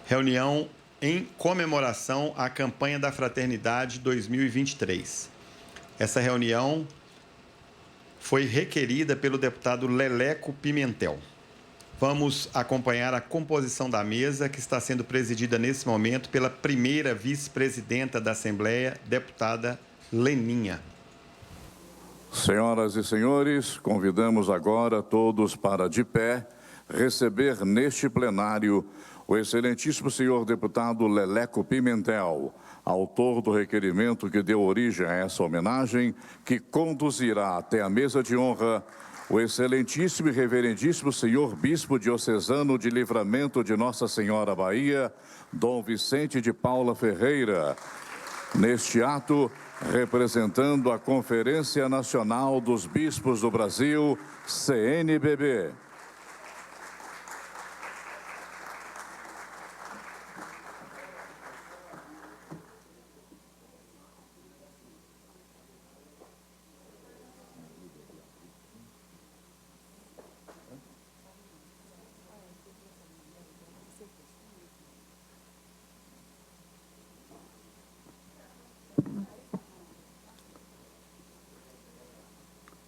Reunião em comemoração à campanha da Fraternidade 2023. Essa reunião foi requerida pelo deputado Leleco Pimentel. Vamos acompanhar a composição da mesa, que está sendo presidida nesse momento pela primeira vice-presidenta da Assembleia, deputada Leninha. Senhoras e senhores, convidamos agora todos para, de pé, receber neste plenário o excelentíssimo senhor deputado Leleco Pimentel, autor do requerimento que deu origem a essa homenagem, que conduzirá até a mesa de honra o excelentíssimo e reverendíssimo senhor bispo diocesano de Livramento de Nossa Senhora Bahia, Dom Vicente de Paula Ferreira. Neste ato, representando a Conferência Nacional dos Bispos do Brasil, CNBB.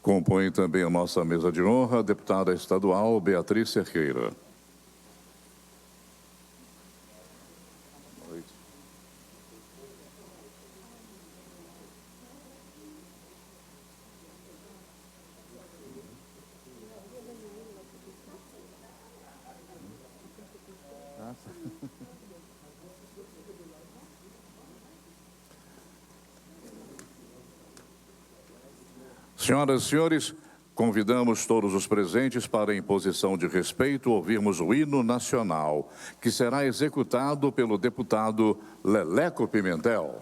Compõe também a nossa mesa de honra a deputada estadual Beatriz Cerqueira. Senhoras e senhores, convidamos todos os presentes para, em posição de respeito, ouvirmos o hino nacional, que será executado pelo deputado Leleco Pimentel.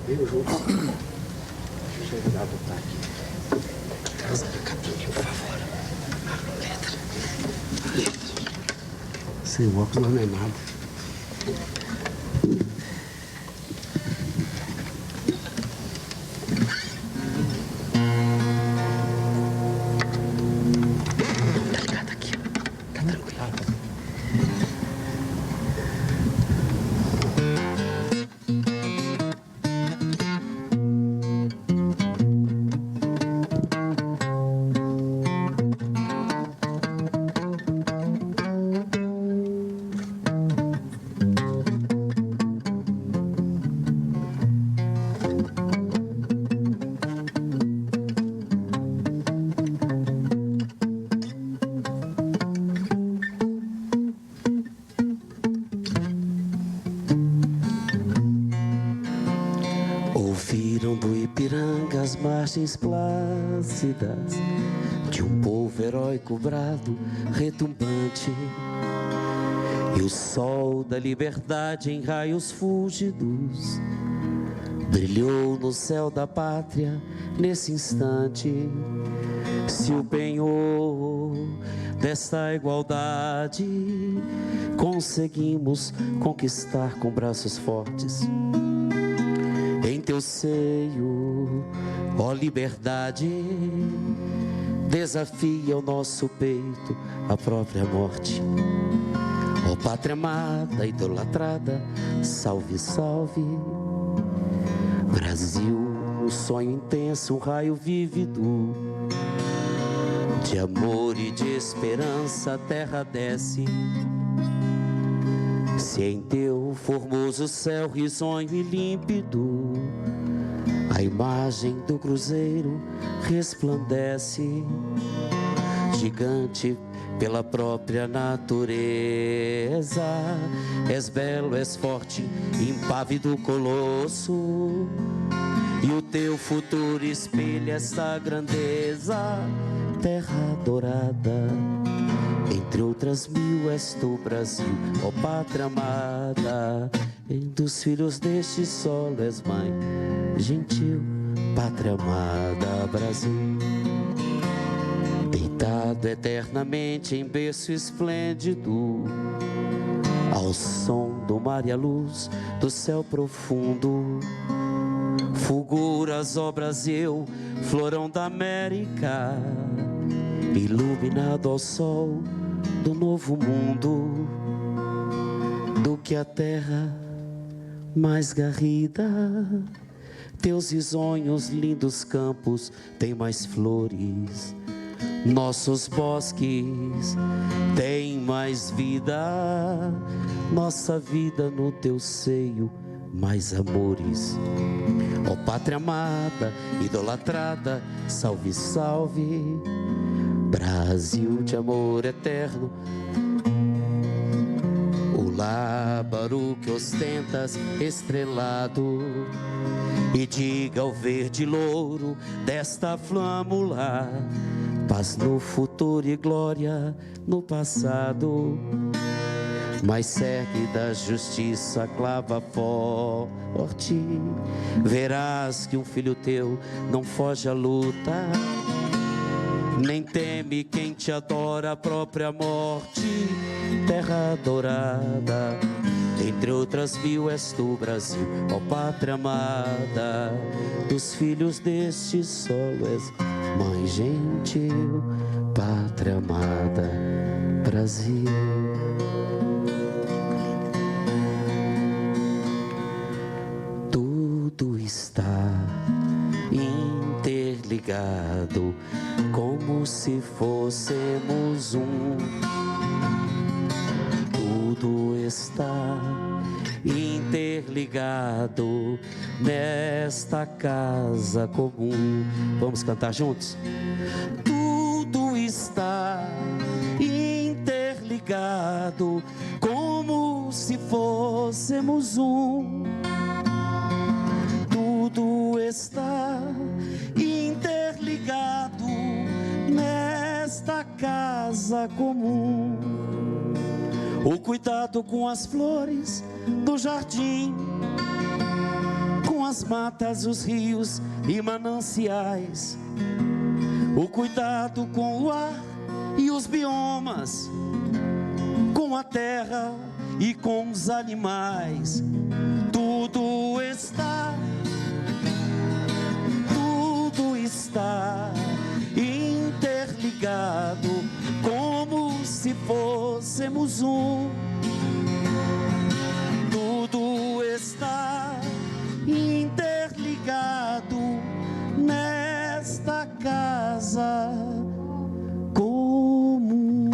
Eu junto. Deixa eu ajudar a botar aqui. Casa do capinha, por favor. Letra. Sem óculos não é nada. Tá ligado aqui, ó. Tá tranquilo. Ouviram do Ipiranga as margens plácidas de um povo heróico brado, retumbante, e o sol da liberdade em raios fúlgidos brilhou no céu da pátria nesse instante. Se o penhor desta igualdade conseguimos conquistar com braços fortes, em teu seio, ó liberdade, desafia o nosso peito a própria morte. Ó pátria amada, idolatrada, salve, salve. Brasil, um sonho intenso, um raio vívido de amor e de esperança, a terra desce. Se em teu formoso céu risonho e límpido a imagem do cruzeiro resplandece, gigante pela própria natureza, és belo, és forte, impávido colosso, e o teu futuro espelha essa grandeza. Terra dourada, entre outras mil, és tu, Brasil, ó pátria amada. Dos filhos deste solo és mãe, gentil, pátria amada, Brasil. Deitado eternamente em berço esplêndido, ao som do mar e a luz do céu profundo, fulguras, ó Brasil, florão da América, iluminado ao sol do novo mundo, do que a terra mais garrida. Teus risonhos, lindos campos, têm mais flores. Nossos bosques têm mais vida. Nossa vida no teu seio, mais amores. Ó pátria amada, idolatrada, salve, salve, Brasil de amor eterno. O lábaro que ostentas estrelado, e diga ao verde louro desta flâmula, paz no futuro e glória no passado. Mas segue da justiça clava forte, verás que um filho teu não foge à luta, nem teme quem te adora a própria morte. Terra adorada, entre outras mil és tu, Brasil, ó pátria amada. Dos filhos deste solo és mãe gentil, pátria amada, Brasil. Tudo está interligado, como se fôssemos um. Tudo está interligado nesta casa comum. Vamos cantar juntos? Tudo está interligado, como se fôssemos um. Tudo está interligado nesta casa comum. O cuidado com as flores do jardim, com as matas, os rios e mananciais. O cuidado com o ar e os biomas, com a terra e com os animais. Tudo está interligado, como se fôssemos um. Tudo está interligado nesta casa comum.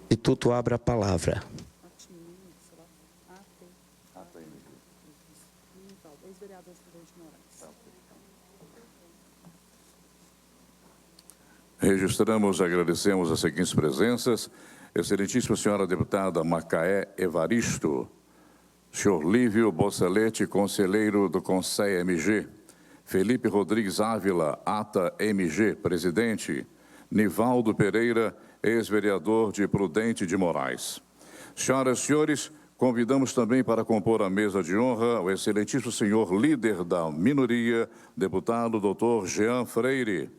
E tu abra a palavra. Registramos e agradecemos as seguintes presenças: Excelentíssima Senhora Deputada Macaé Evaristo, Senhor Lívio Boceletti, Conselheiro do Conselho MG, Felipe Rodrigues Ávila, ATA MG, Presidente, Nivaldo Pereira, ex-vereador de Prudente de Moraes. Senhoras e senhores, convidamos também para compor a mesa de honra o excelentíssimo senhor líder da minoria, deputado Dr. Jean Freire.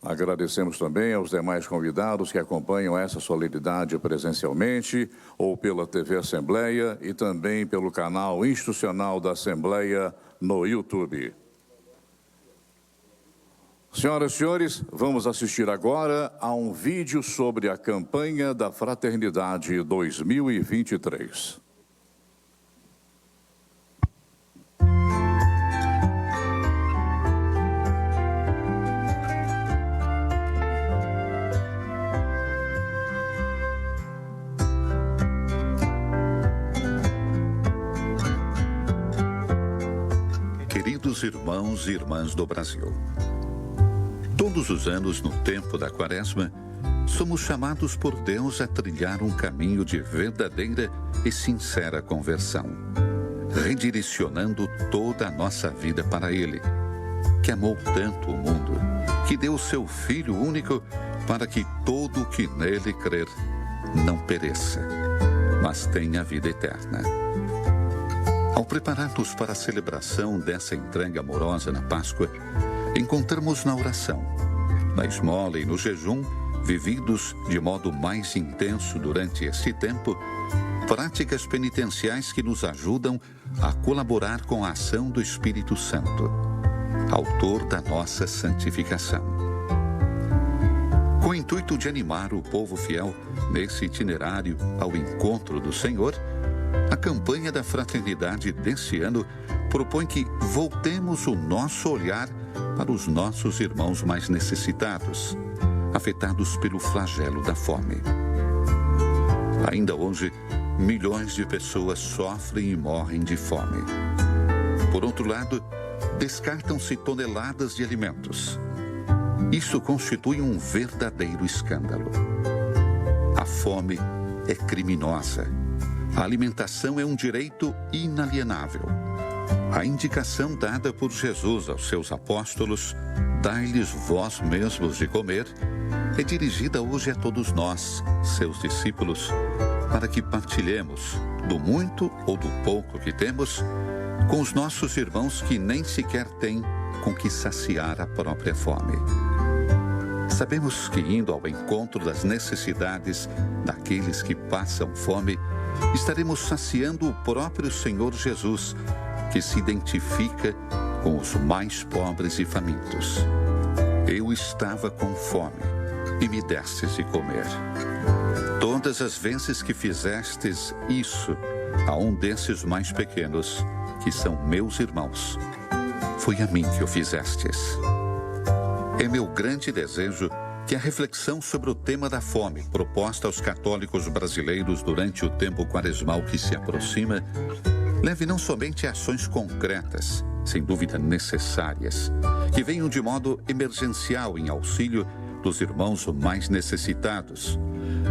Agradecemos também aos demais convidados que acompanham essa solenidade presencialmente ou pela TV Assembleia e também pelo canal institucional da Assembleia no YouTube. Senhoras e senhores, vamos assistir agora a um vídeo sobre a campanha da Fraternidade 2023. Queridos irmãos e irmãs do Brasil, todos os anos, no tempo da Quaresma, somos chamados por Deus a trilhar um caminho de verdadeira e sincera conversão, redirecionando toda a nossa vida para Ele, que amou tanto o mundo, que deu o seu Filho único para que todo o que nele crer não pereça, mas tenha vida eterna. Ao preparar-nos para a celebração dessa entrega amorosa na Páscoa, encontramos na oração, na esmola e no jejum, vividos de modo mais intenso durante esse tempo, práticas penitenciais que nos ajudam a colaborar com a ação do Espírito Santo, autor da nossa santificação. Com o intuito de animar o povo fiel nesse itinerário ao encontro do Senhor, a campanha da fraternidade desse ano propõe que voltemos o nosso olhar para os nossos irmãos mais necessitados, afetados pelo flagelo da fome. Ainda hoje, milhões de pessoas sofrem e morrem de fome. Por outro lado, descartam-se toneladas de alimentos. Isso constitui um verdadeiro escândalo. A fome é criminosa. A alimentação é um direito inalienável. A indicação dada por Jesus aos seus apóstolos, dai-lhes vós mesmos de comer, é dirigida hoje a todos nós, seus discípulos, para que partilhemos do muito ou do pouco que temos com os nossos irmãos que nem sequer têm com que saciar a própria fome. Sabemos que, indo ao encontro das necessidades daqueles que passam fome, estaremos saciando o próprio Senhor Jesus, que se identifica com os mais pobres e famintos. Eu estava com fome e me destes de comer. Todas as vezes que fizestes isso a um desses mais pequenos, que são meus irmãos, foi a mim que o fizestes. É meu grande desejo que a reflexão sobre o tema da fome, proposta aos católicos brasileiros durante o tempo quaresmal que se aproxima, leve não somente a ações concretas, sem dúvida necessárias, que venham de modo emergencial em auxílio dos irmãos mais necessitados,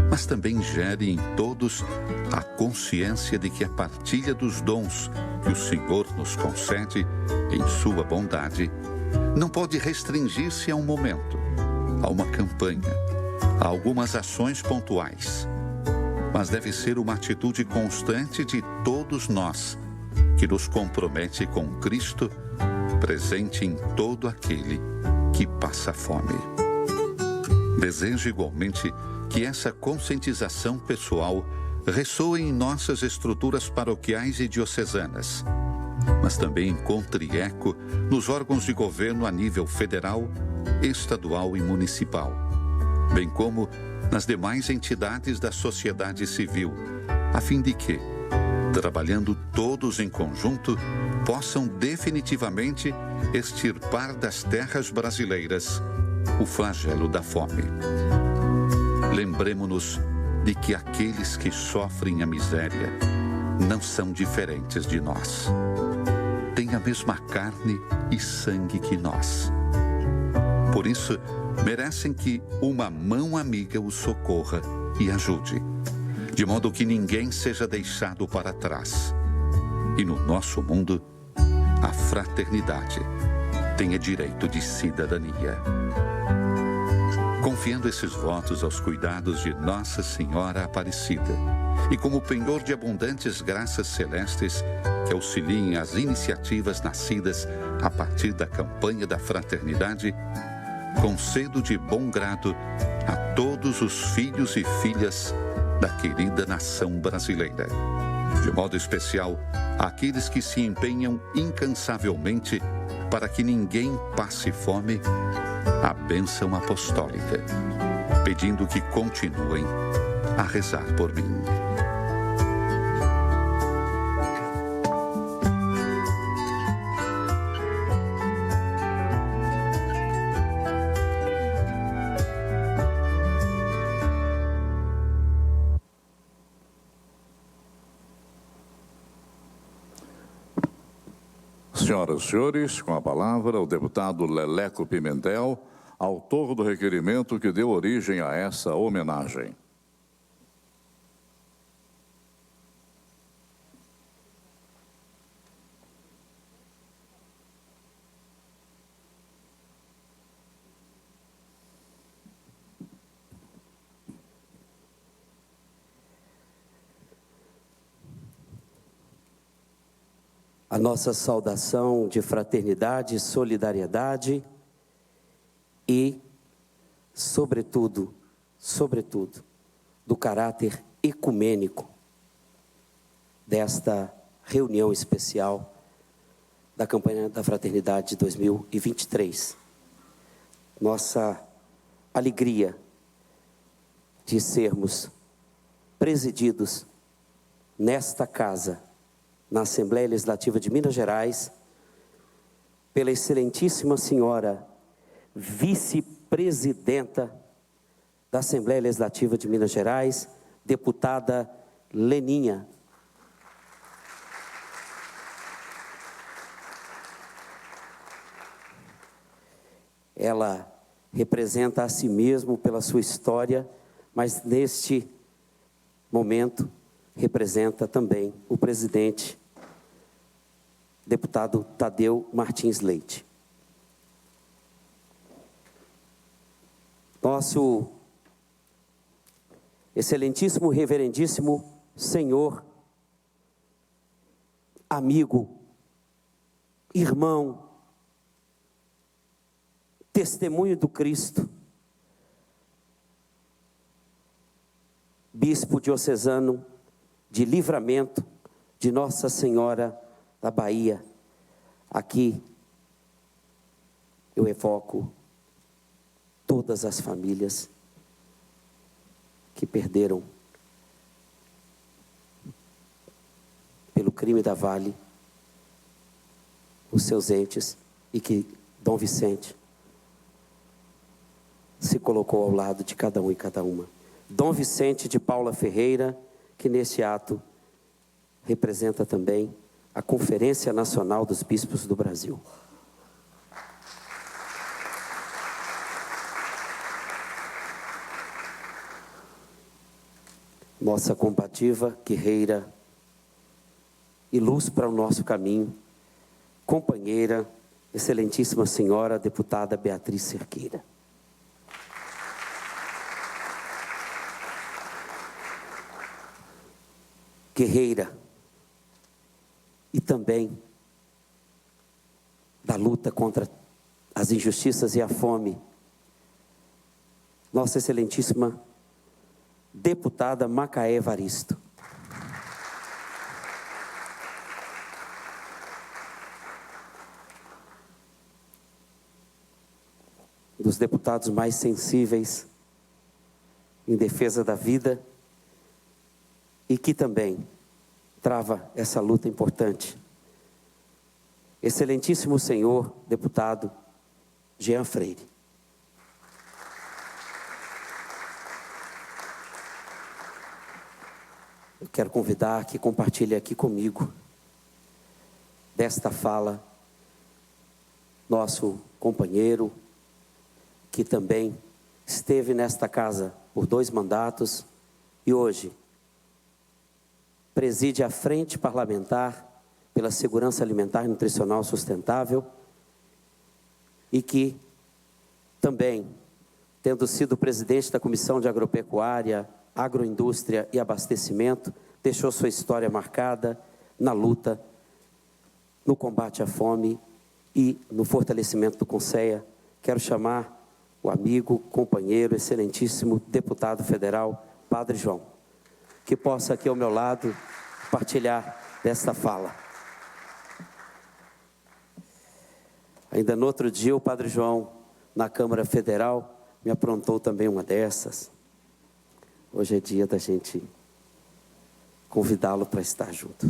mas também gere em todos a consciência de que a partilha dos dons que o Senhor nos concede, em sua bondade, não pode restringir-se a um momento, a uma campanha, a algumas ações pontuais, mas deve ser uma atitude constante de todos nós, que nos compromete com Cristo, presente em todo aquele que passa fome. Desejo igualmente que essa conscientização pessoal ressoe em nossas estruturas paroquiais e diocesanas, mas também encontre eco nos órgãos de governo a nível federal, estadual e municipal, bem como nas demais entidades da sociedade civil, a fim de que, trabalhando todos em conjunto, possam definitivamente extirpar das terras brasileiras o flagelo da fome. Lembremo-nos de que aqueles que sofrem a miséria não são diferentes de nós. Têm a mesma carne e sangue que nós. Por isso, merecem que uma mão amiga os socorra e ajude, de modo que ninguém seja deixado para trás. E no nosso mundo, a fraternidade tenha direito de cidadania. Confiando esses votos aos cuidados de Nossa Senhora Aparecida e como penhor de abundantes graças celestes que auxiliem as iniciativas nascidas a partir da campanha da fraternidade, concedo de bom grado a todos os filhos e filhas da querida nação brasileira, de modo especial àqueles que se empenham incansavelmente para que ninguém passe fome, a bênção apostólica, pedindo que continuem a rezar por mim. Senhoras e senhores, com a palavra o deputado Leleco Pimentel, autor do requerimento que deu origem a essa homenagem. a nossa saudação de fraternidade, solidariedade e, sobretudo, do caráter ecumênico desta reunião especial da campanha da Fraternidade de 2023. Nossa alegria de sermos presididos nesta casa, na Assembleia Legislativa de Minas Gerais, pela excelentíssima senhora vice-presidenta da Assembleia Legislativa de Minas Gerais, deputada Leninha. Ela representa a si mesmo pela sua história, mas neste momento representa também o presidente, deputado Tadeu Martins Leite. Nosso excelentíssimo, reverendíssimo senhor, amigo, irmão, testemunho do Cristo, bispo diocesano de Livramento de Nossa Senhora da Bahia. Aqui eu evoco todas as famílias que perderam pelo crime da Vale os seus entes e que Dom Vicente se colocou ao lado de cada um e cada uma. Dom Vicente de Paula Ferreira, que neste ato representa também a Conferência Nacional dos Bispos do Brasil. Nossa compativa, guerreira e luz para o nosso caminho, companheira, excelentíssima senhora deputada Beatriz Cerqueira. Guerreira e também da luta contra as injustiças e a fome, nossa excelentíssima deputada Macaé Evaristo. Dos deputados mais sensíveis em defesa da vida e que também trava essa luta importante. Excelentíssimo senhor deputado Jean Freire. Eu quero convidar que compartilhe aqui comigo desta fala nosso companheiro, que também esteve nesta casa por 2 mandatos e hoje preside a Frente Parlamentar pela Segurança Alimentar e Nutricional Sustentável e que também, tendo sido presidente da Comissão de Agropecuária, Agroindústria e Abastecimento, deixou sua história marcada na luta, no combate à fome e no fortalecimento do Conceia. Quero chamar o amigo, companheiro, excelentíssimo deputado federal, Padre João, que possa aqui ao meu lado partilhar desta fala. Ainda no outro dia, o Padre João, na Câmara Federal, me aprontou também uma dessas. Hoje é dia da gente convidá-lo para estar junto.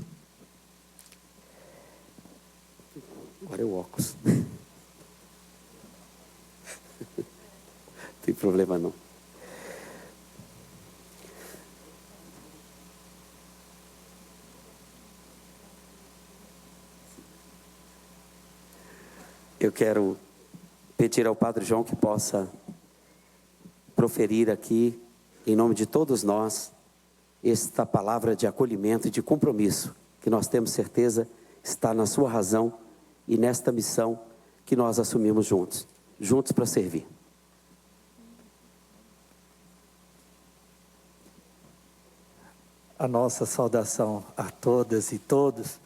Agora é o óculos. Não tem problema não. Eu quero pedir ao Padre João que possa proferir aqui, em nome de todos nós, esta palavra de acolhimento e de compromisso, que nós temos certeza está na sua razão e nesta missão que nós assumimos juntos para servir. A nossa saudação a todas e todos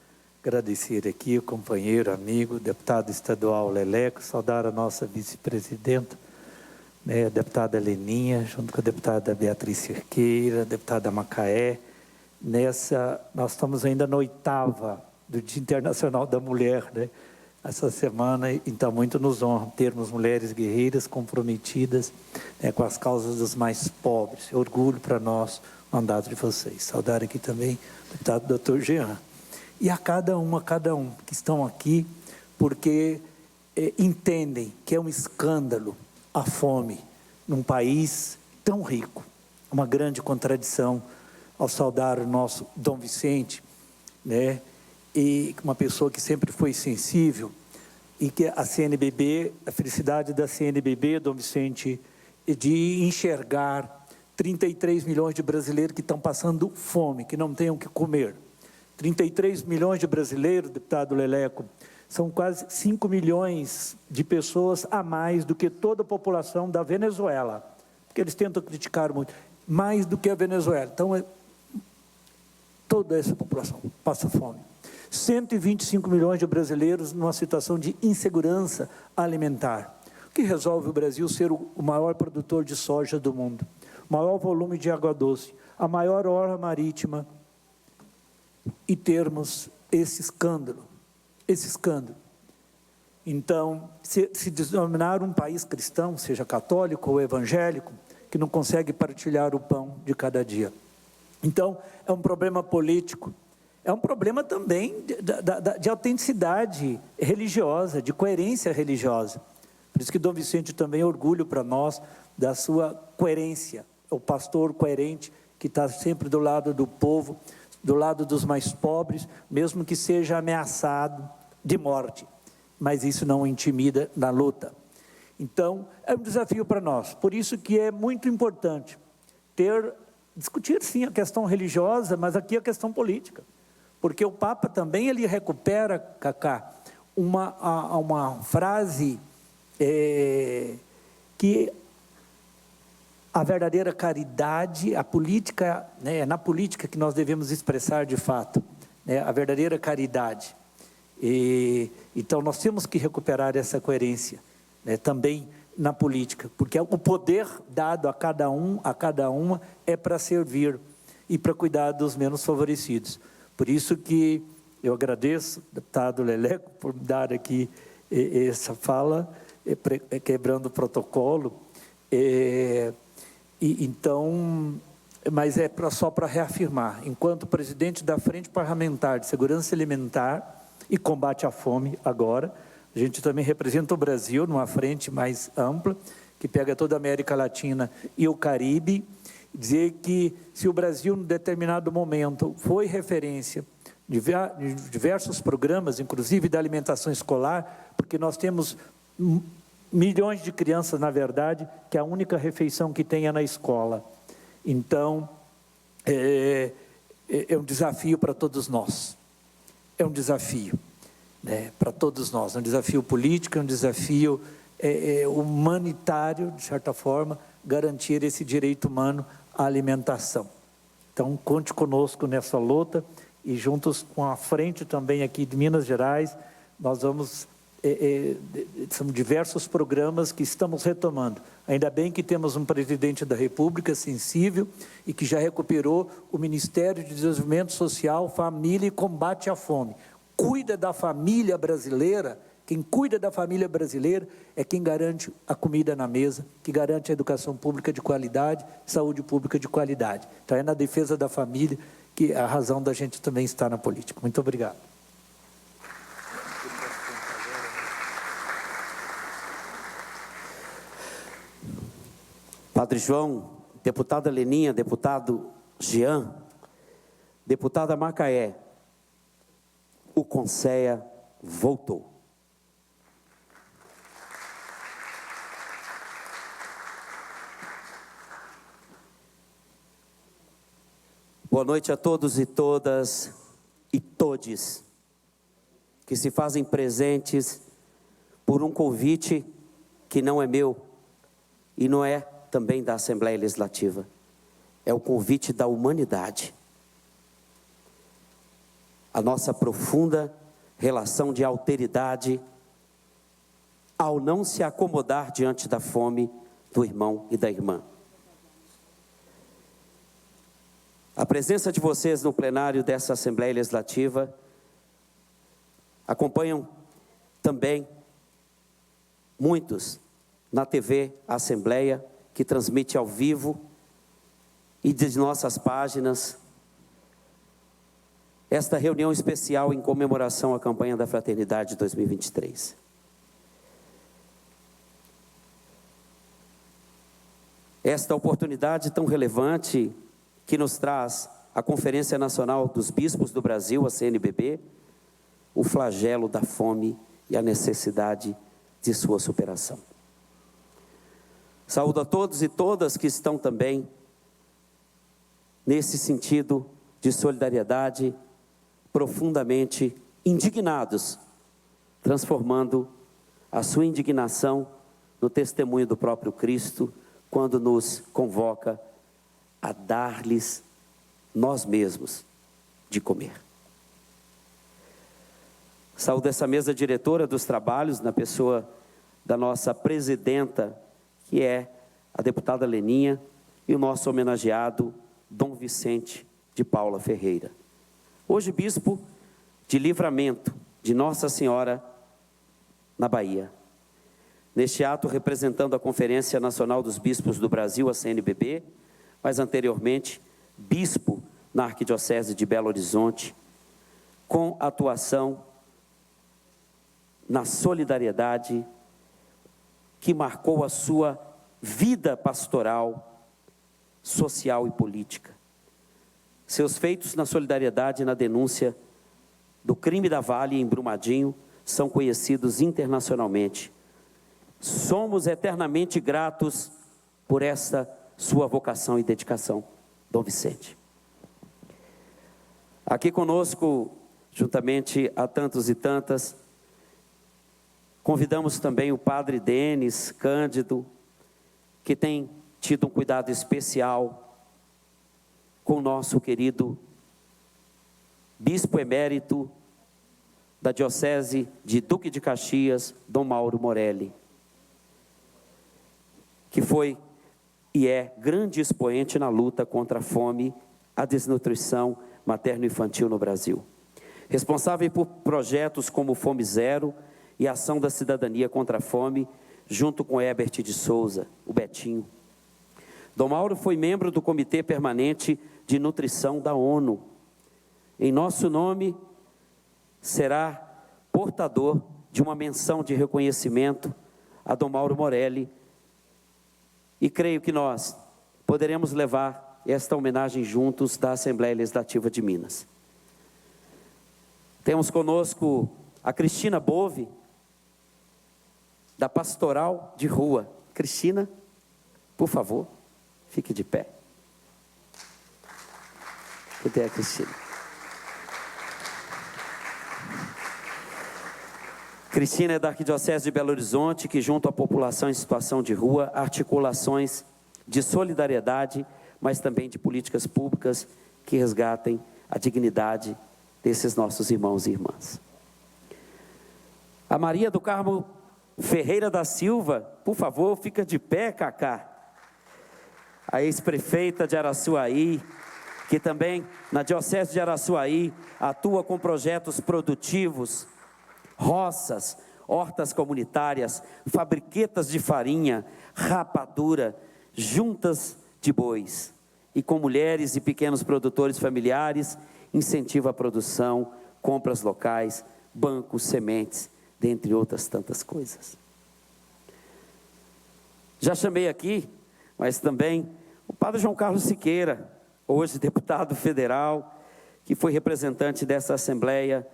agradecer aqui o companheiro, amigo, deputado estadual Leleco, saudar a nossa vice-presidenta, né, a deputada Leninha, junto com a deputada Beatriz Cerqueira, a deputada Macaé. Nós estamos ainda na 8ª do Dia Internacional da Mulher, né? Essa semana, então muito nos honra termos mulheres guerreiras comprometidas, né, com as causas dos mais pobres. Orgulho para nós o mandato de vocês. Saudar aqui também o deputado Dr. Jean. E a cada um que estão aqui, porque entendem que é um escândalo a fome num país tão rico. Uma grande contradição ao saudar o nosso Dom Vicente, né? E uma pessoa que sempre foi sensível, e que a CNBB, a felicidade da CNBB, Dom Vicente, de enxergar 33 milhões de brasileiros que estão passando fome, que não têm o que comer. 33 milhões de brasileiros, deputado Leleco, são quase 5 milhões de pessoas a mais do que toda a população da Venezuela, porque eles tentam criticar muito, mais do que a Venezuela. Então, toda essa população passa fome. 125 milhões de brasileiros numa situação de insegurança alimentar, o que resolve o Brasil ser o maior produtor de soja do mundo, o maior volume de água doce, a maior orla marítima, e termos esse escândalo. Então, se denominar um país cristão, seja católico ou evangélico, que não consegue partilhar o pão de cada dia. Então, é um problema político, é um problema também de autenticidade religiosa, de coerência religiosa. Por isso que Dom Vicente também é orgulho para nós da sua coerência, o pastor coerente que está sempre do lado do povo, do lado dos mais pobres, mesmo que seja ameaçado de morte, mas isso não o intimida na luta. Então, é um desafio para nós, por isso que é muito importante discutir sim a questão religiosa, mas aqui a questão política, porque o Papa também ele recupera, Cacá, uma frase que a verdadeira caridade, a política, né, é na política que nós devemos expressar de fato, né, a verdadeira caridade. Então nós temos que recuperar essa coerência, né, também na política, porque o poder dado a cada uma é para servir e para cuidar dos menos favorecidos. Por isso que eu agradeço, deputado Leleco, por dar aqui essa fala, quebrando o protocolo. Então, mas só para reafirmar, enquanto presidente da Frente Parlamentar de Segurança Alimentar e Combate à Fome, agora, a gente também representa o Brasil numa frente mais ampla, que pega toda a América Latina e o Caribe, dizer que se o Brasil, em determinado momento, foi referência de diversos programas, inclusive da alimentação escolar, porque nós temos milhões de crianças, na verdade, que a única refeição que tem é na escola. Então, é um desafio para todos nós. É um desafio, né, para todos nós. É um desafio político, é um desafio humanitário, de certa forma, garantir esse direito humano à alimentação. Então, conte conosco nessa luta e juntos com a frente também aqui de Minas Gerais, nós vamos... são diversos programas que estamos retomando. Ainda bem que temos um presidente da República sensível e que já recuperou o Ministério de Desenvolvimento Social, Família e Combate à Fome. Cuida da família brasileira. Quem cuida da família brasileira é quem garante a comida na mesa, que garante a educação pública de qualidade, saúde pública de qualidade. Então é na defesa da família que a razão da gente também está na política. Muito obrigado. Padre João, deputada Leninha, deputado Jean, deputada Macaé, o Conceia voltou. Boa noite a todos e todas e todes que se fazem presentes por um convite que não é meu e não é também da Assembleia Legislativa, é o convite da humanidade. a nossa profunda relação de alteridade ao não se acomodar diante da fome do irmão e da irmã. A presença de vocês no plenário dessa Assembleia Legislativa acompanham também muitos na TV Assembleia, que transmite ao vivo, e de nossas páginas, esta reunião especial em comemoração à campanha da Fraternidade 2023. Esta oportunidade tão relevante que nos traz a Conferência Nacional dos Bispos do Brasil, a CNBB, o flagelo da fome e a necessidade de sua superação. Saúdo a todos e todas que estão também nesse sentido de solidariedade, profundamente indignados, transformando a sua indignação no testemunho do próprio Cristo, quando nos convoca a dar-lhes nós mesmos de comer. Saúdo essa mesa diretora dos trabalhos, na pessoa da nossa presidenta, que é a deputada Leninha, e o nosso homenageado Dom Vicente de Paula Ferreira. Hoje, bispo de Livramento, de Nossa Senhora, na Bahia. Neste ato, representando a Conferência Nacional dos Bispos do Brasil, a CNBB, mas anteriormente, bispo na Arquidiocese de Belo Horizonte, com atuação na solidariedade que marcou a sua vida pastoral, social e política. Seus feitos na solidariedade e na denúncia do crime da Vale em Brumadinho são conhecidos internacionalmente. Somos eternamente gratos por essa sua vocação e dedicação, Dom Vicente. Aqui conosco, juntamente a tantos e tantas, convidamos também o padre Denis Cândido, que tem tido um cuidado especial com o nosso querido bispo emérito da Diocese de Duque de Caxias, Dom Mauro Morelli, que foi e é grande expoente na luta contra a fome, a desnutrição materno-infantil no Brasil. Responsável por projetos como Fome Zero e Ação da Cidadania contra a Fome, junto com Herbert de Souza, o Betinho. Dom Mauro foi membro do Comitê Permanente de Nutrição da ONU. Em nosso nome, será portador de uma menção de reconhecimento a Dom Mauro Morelli, e creio que nós poderemos levar esta homenagem juntos da Assembleia Legislativa de Minas. Temos conosco a Cristina Bove, da Pastoral de Rua. Cristina, por favor, fique de pé. Cadê a Cristina? Cristina é da Arquidiocese de Belo Horizonte, que junto à população em situação de rua, articulações de solidariedade, mas também de políticas públicas que resgatem a dignidade desses nossos irmãos e irmãs. A Maria do Carmo Ferreira da Silva, por favor, fica de pé, Cacá. A ex-prefeita de Araçuaí, que também na Diocese de Araçuaí atua com projetos produtivos, roças, hortas comunitárias, fabriquetas de farinha, rapadura, juntas de bois. E com mulheres e pequenos produtores familiares, incentiva a produção, compras locais, bancos, sementes, dentre outras tantas coisas. Já chamei aqui, mas também o padre João Carlos Siqueira, hoje deputado federal, que foi representante dessa Assembleia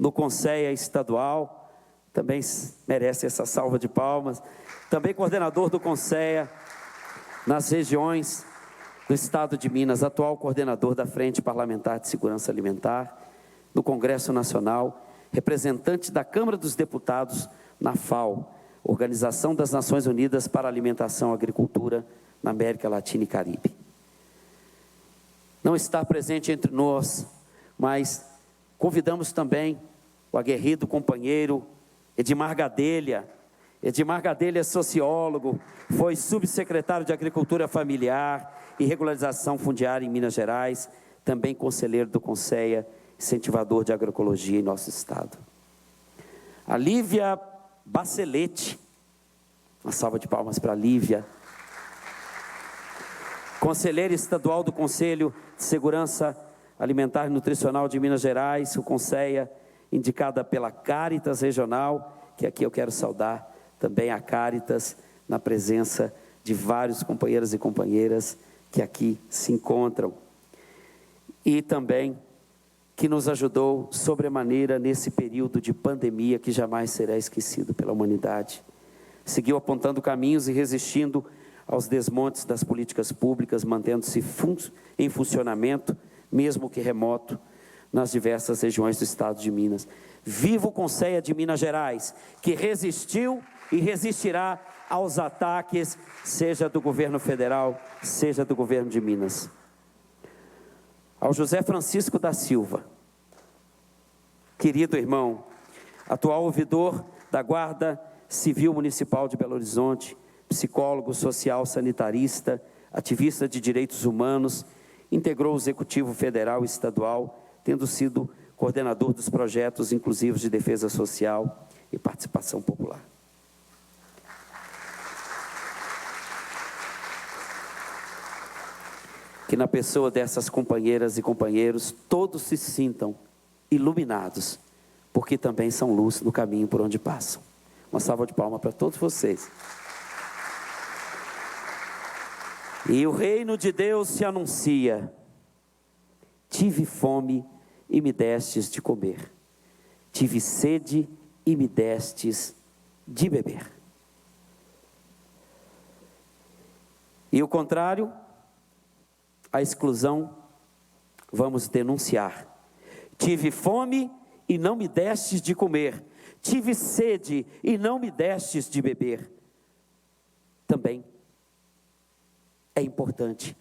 no Conselho Estadual, também merece essa salva de palmas, também coordenador do Conselho nas regiões do Estado de Minas, atual coordenador da Frente Parlamentar de Segurança Alimentar, no Congresso Nacional, representante da Câmara dos Deputados na FAO, Organização das Nações Unidas para a Alimentação e Agricultura na América Latina e Caribe. Não está presente entre nós, mas Convidamos também o aguerrido companheiro Edmar Gadelha. Edmar Gadelha é sociólogo, foi subsecretário de Agricultura Familiar e Regularização Fundiária em Minas Gerais, também conselheiro do Conceia, incentivador de agroecologia em nosso estado. A Lívia Bacelete, uma salva de palmas para a Lívia, conselheira estadual do Conselho de Segurança Alimentar e Nutricional de Minas Gerais, o Conceia, indicada pela Caritas Regional, que aqui eu quero saudar também a Caritas, na presença de vários companheiros e companheiras que aqui se encontram. E também que nos ajudou sobremaneira nesse período de pandemia que jamais será esquecido pela humanidade. Seguiu apontando caminhos e resistindo aos desmontes das políticas públicas, mantendo-se em funcionamento, mesmo que remoto, nas diversas regiões do estado de Minas. Viva o Conceia de Minas Gerais, que resistiu e resistirá aos ataques, seja do governo federal, seja do governo de Minas. Ao José Francisco da Silva, querido irmão, atual ouvidor da Guarda Civil Municipal de Belo Horizonte, psicólogo social sanitarista, ativista de direitos humanos, integrou o Executivo Federal e Estadual, tendo sido coordenador dos projetos inclusivos de defesa social e participação popular. Que na pessoa dessas companheiras e companheiros, todos se sintam iluminados, porque também são luz no caminho por onde passam. Uma salva de palmas para todos vocês. E o reino de Deus se anuncia. Tive fome e me destes de comer. Tive sede e me destes de beber. E o contrário, a exclusão, vamos denunciar. Tive fome e não me destes de comer. Tive sede e não me destes de beber. Também é importante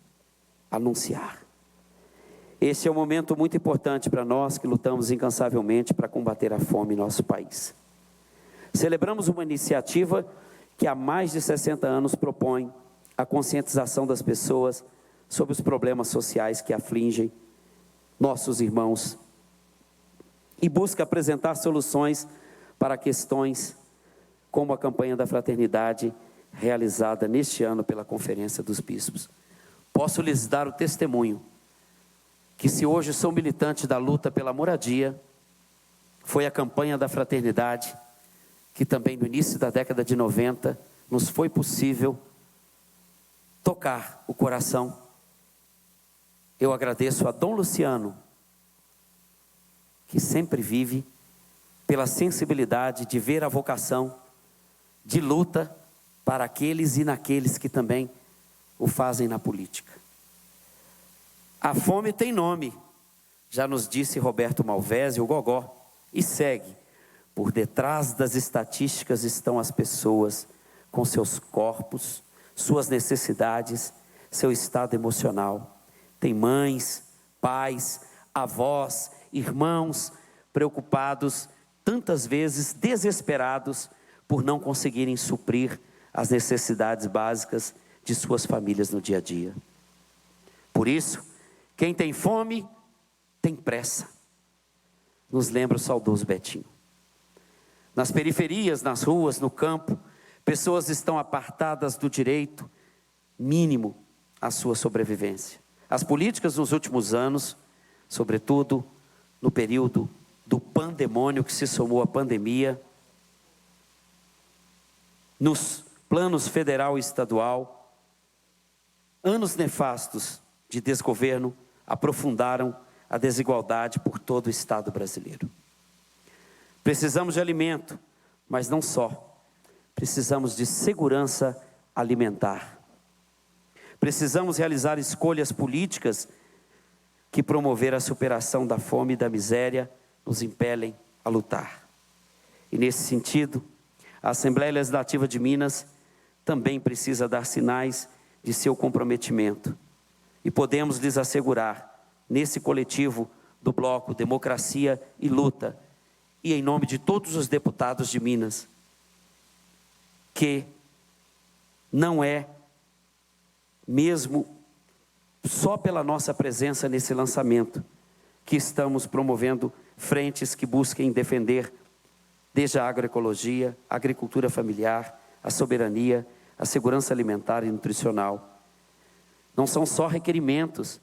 anunciar. Esse é um momento muito importante para nós que lutamos incansavelmente para combater a fome em nosso país. Celebramos uma iniciativa que há mais de 60 anos propõe a conscientização das pessoas sobre os problemas sociais que afligem nossos irmãos e busca apresentar soluções para questões como a campanha da fraternidade realizada neste ano pela Conferência dos Bispos. Posso lhes dar o testemunho que, se hoje sou militante da luta pela moradia, foi a campanha da fraternidade que também no início da década de 90 nos foi possível tocar o coração. Eu agradeço a Dom Luciano, que sempre vive pela sensibilidade de ver a vocação de luta para aqueles e naqueles que também o fazem na política. A fome tem nome, já nos disse Roberto Malvese, o Gogó, e segue. Por detrás das estatísticas estão as pessoas com seus corpos, suas necessidades, seu estado emocional. Tem mães, pais, avós, irmãos preocupados, tantas vezes desesperados por não conseguirem suprir as necessidades básicas de suas famílias no dia a dia. Por isso, quem tem fome tem pressa. Nos lembra o saudoso Betinho. Nas periferias, nas ruas, no campo, pessoas estão apartadas do direito mínimo à sua sobrevivência. As políticas nos últimos anos, sobretudo no período do pandemônio que se somou à pandemia, nos planos federal e estadual, anos nefastos de desgoverno aprofundaram a desigualdade por todo o Estado brasileiro. Precisamos de alimento, mas não só. Precisamos de segurança alimentar. Precisamos realizar escolhas políticas que promover a superação da fome e da miséria nos impelem a lutar. E nesse sentido, a Assembleia Legislativa de Minas também precisa dar sinais de seu comprometimento. E podemos lhes assegurar, nesse coletivo do bloco Democracia e Luta, e em nome de todos os deputados de Minas, que não é mesmo só pela nossa presença nesse lançamento que estamos promovendo frentes que busquem defender desde a agroecologia, a agricultura familiar, a soberania, a segurança alimentar e nutricional. Não são só requerimentos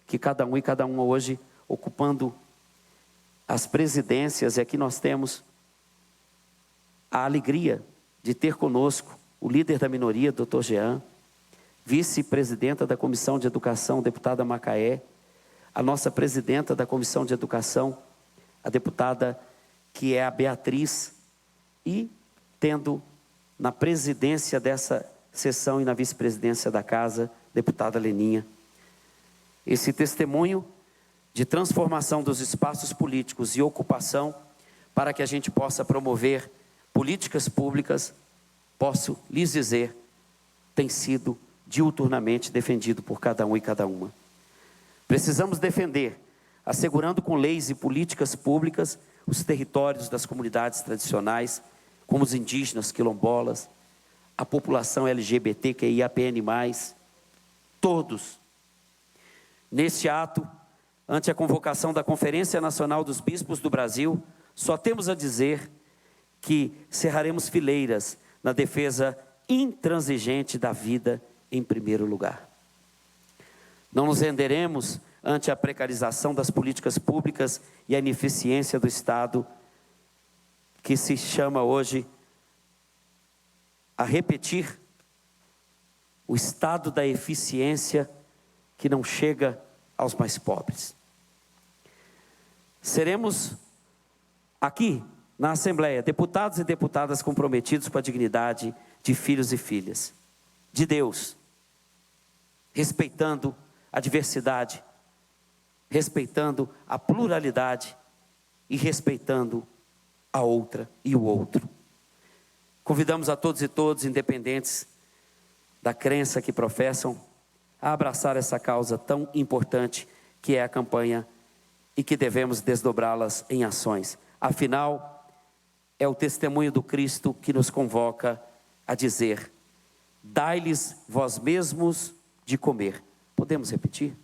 que cada um e cada uma hoje ocupando as presidências, e aqui nós temos a alegria de ter conosco o líder da minoria, Dr. Jean, vice-presidenta da Comissão de Educação, deputada Macaé, a nossa presidenta da Comissão de Educação, a deputada que é a Beatriz, e tendo na presidência dessa sessão e na vice-presidência da casa, deputada Leninha. Esse testemunho de transformação dos espaços políticos e ocupação para que a gente possa promover políticas públicas, posso lhes dizer, tem sido diuturnamente defendido por cada um e cada uma. Precisamos defender, assegurando com leis e políticas públicas, os territórios das comunidades tradicionais, como os indígenas, quilombolas, a população LGBTQIAPN+, todos. Neste ato, ante a convocação da Conferência Nacional dos Bispos do Brasil, só temos a dizer que cerraremos fileiras na defesa intransigente da vida em primeiro lugar. Não nos renderemos ante a precarização das políticas públicas e a ineficiência do Estado, que se chama hoje a repetir o estado da eficiência que não chega aos mais pobres. Seremos aqui na Assembleia deputados e deputadas comprometidos com a dignidade de filhos e filhas de Deus, respeitando a diversidade, respeitando a pluralidade e respeitando a outra e o outro. Convidamos a todos e todas, independentes da crença que professam, a abraçar essa causa tão importante que é a campanha e que devemos desdobrá-las em ações. Afinal, é o testemunho do Cristo que nos convoca a dizer: dai-lhes vós mesmos de comer. Podemos repetir?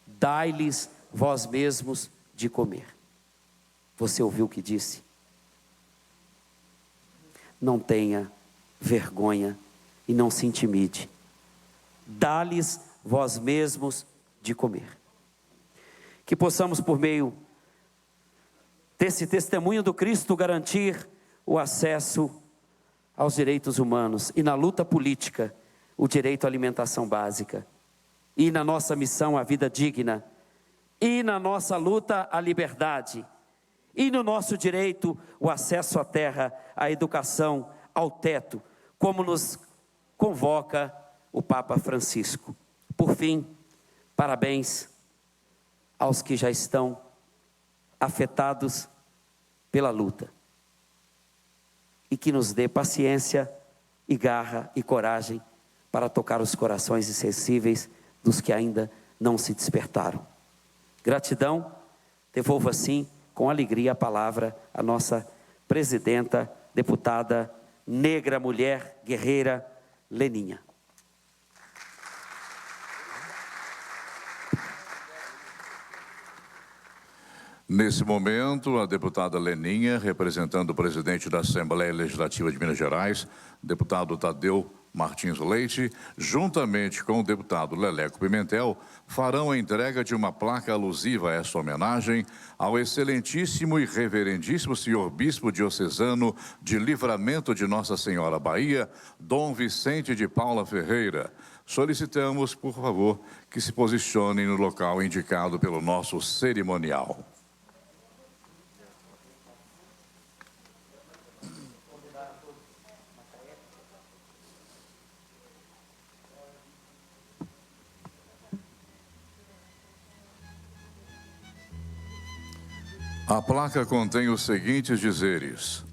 Dai-lhes vós mesmos de comer. Você ouviu o que disse? Não tenha vergonha e não se intimide. Dá-lhes vós mesmos de comer. Que possamos, por meio desse testemunho do Cristo, garantir o acesso aos direitos humanos e na luta política, o direito à alimentação básica, e na nossa missão a vida digna, e na nossa luta à liberdade, e no nosso direito o acesso à terra, à educação, ao teto, como nos convoca o Papa Francisco. Por fim, parabéns aos que já estão afetados pela luta, e que nos dê paciência e garra e coragem para tocar os corações insensíveis dos que ainda não se despertaram. Gratidão, devolvo assim com alegria a palavra à nossa presidenta, deputada negra, mulher, guerreira, Leninha. Nesse momento, a deputada Leninha, representando o presidente da Assembleia Legislativa de Minas Gerais, deputado Tadeu Martins Leite, juntamente com o deputado Leleco Pimentel, farão a entrega de uma placa alusiva a esta homenagem ao excelentíssimo e reverendíssimo senhor bispo diocesano de Livramento de Nossa Senhora Bahia, Dom Vicente de Paula Ferreira. Solicitamos, por favor, que se posicionem no local indicado pelo nosso cerimonial. A placa contém os seguintes dizeres: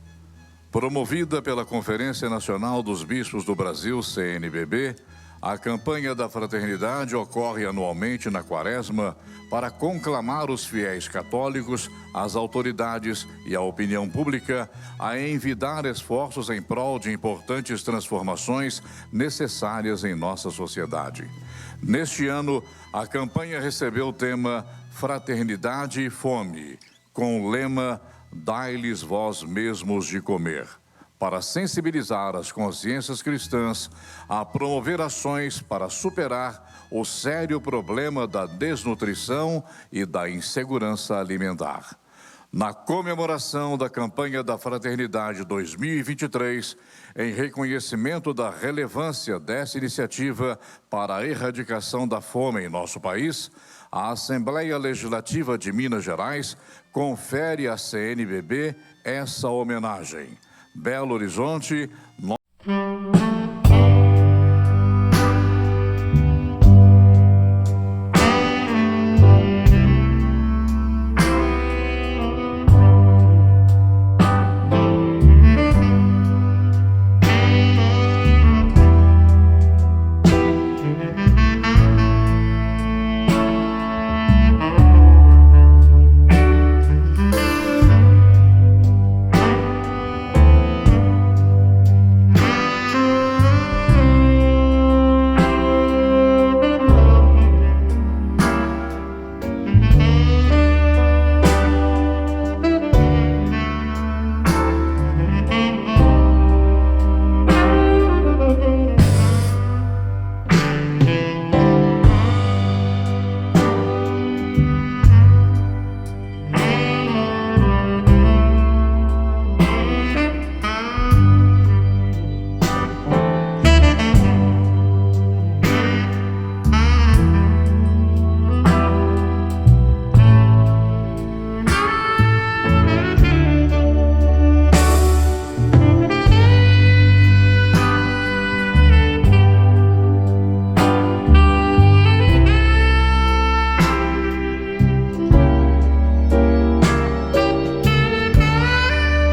promovida pela Conferência Nacional dos Bispos do Brasil, CNBB, A campanha da fraternidade ocorre anualmente na Quaresma para conclamar os fiéis católicos, as autoridades e a opinião pública a envidar esforços em prol de importantes transformações necessárias em nossa sociedade. Neste ano, a campanha recebeu o tema Fraternidade e Fome, com o lema Dai-lhes vós mesmos de comer, para sensibilizar as consciências cristãs a promover ações para superar o sério problema da desnutrição e da insegurança alimentar. Na comemoração da campanha da Fraternidade 2023, em reconhecimento da relevância dessa iniciativa para a erradicação da fome em nosso país, a Assembleia Legislativa de Minas Gerais confere à CNBB essa homenagem. Belo Horizonte,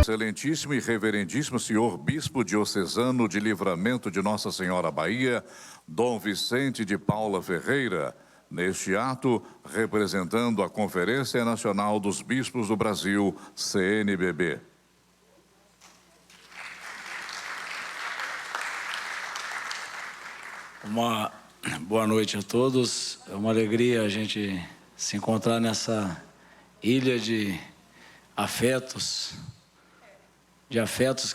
Excelentíssimo e Reverendíssimo Senhor Bispo Diocesano de Livramento de Nossa Senhora Bahia, Dom Vicente de Paula Ferreira, neste ato, representando a Conferência Nacional dos Bispos do Brasil, CNBB. Uma boa noite a todos. É uma alegria a gente se encontrar nessa ilha de afetos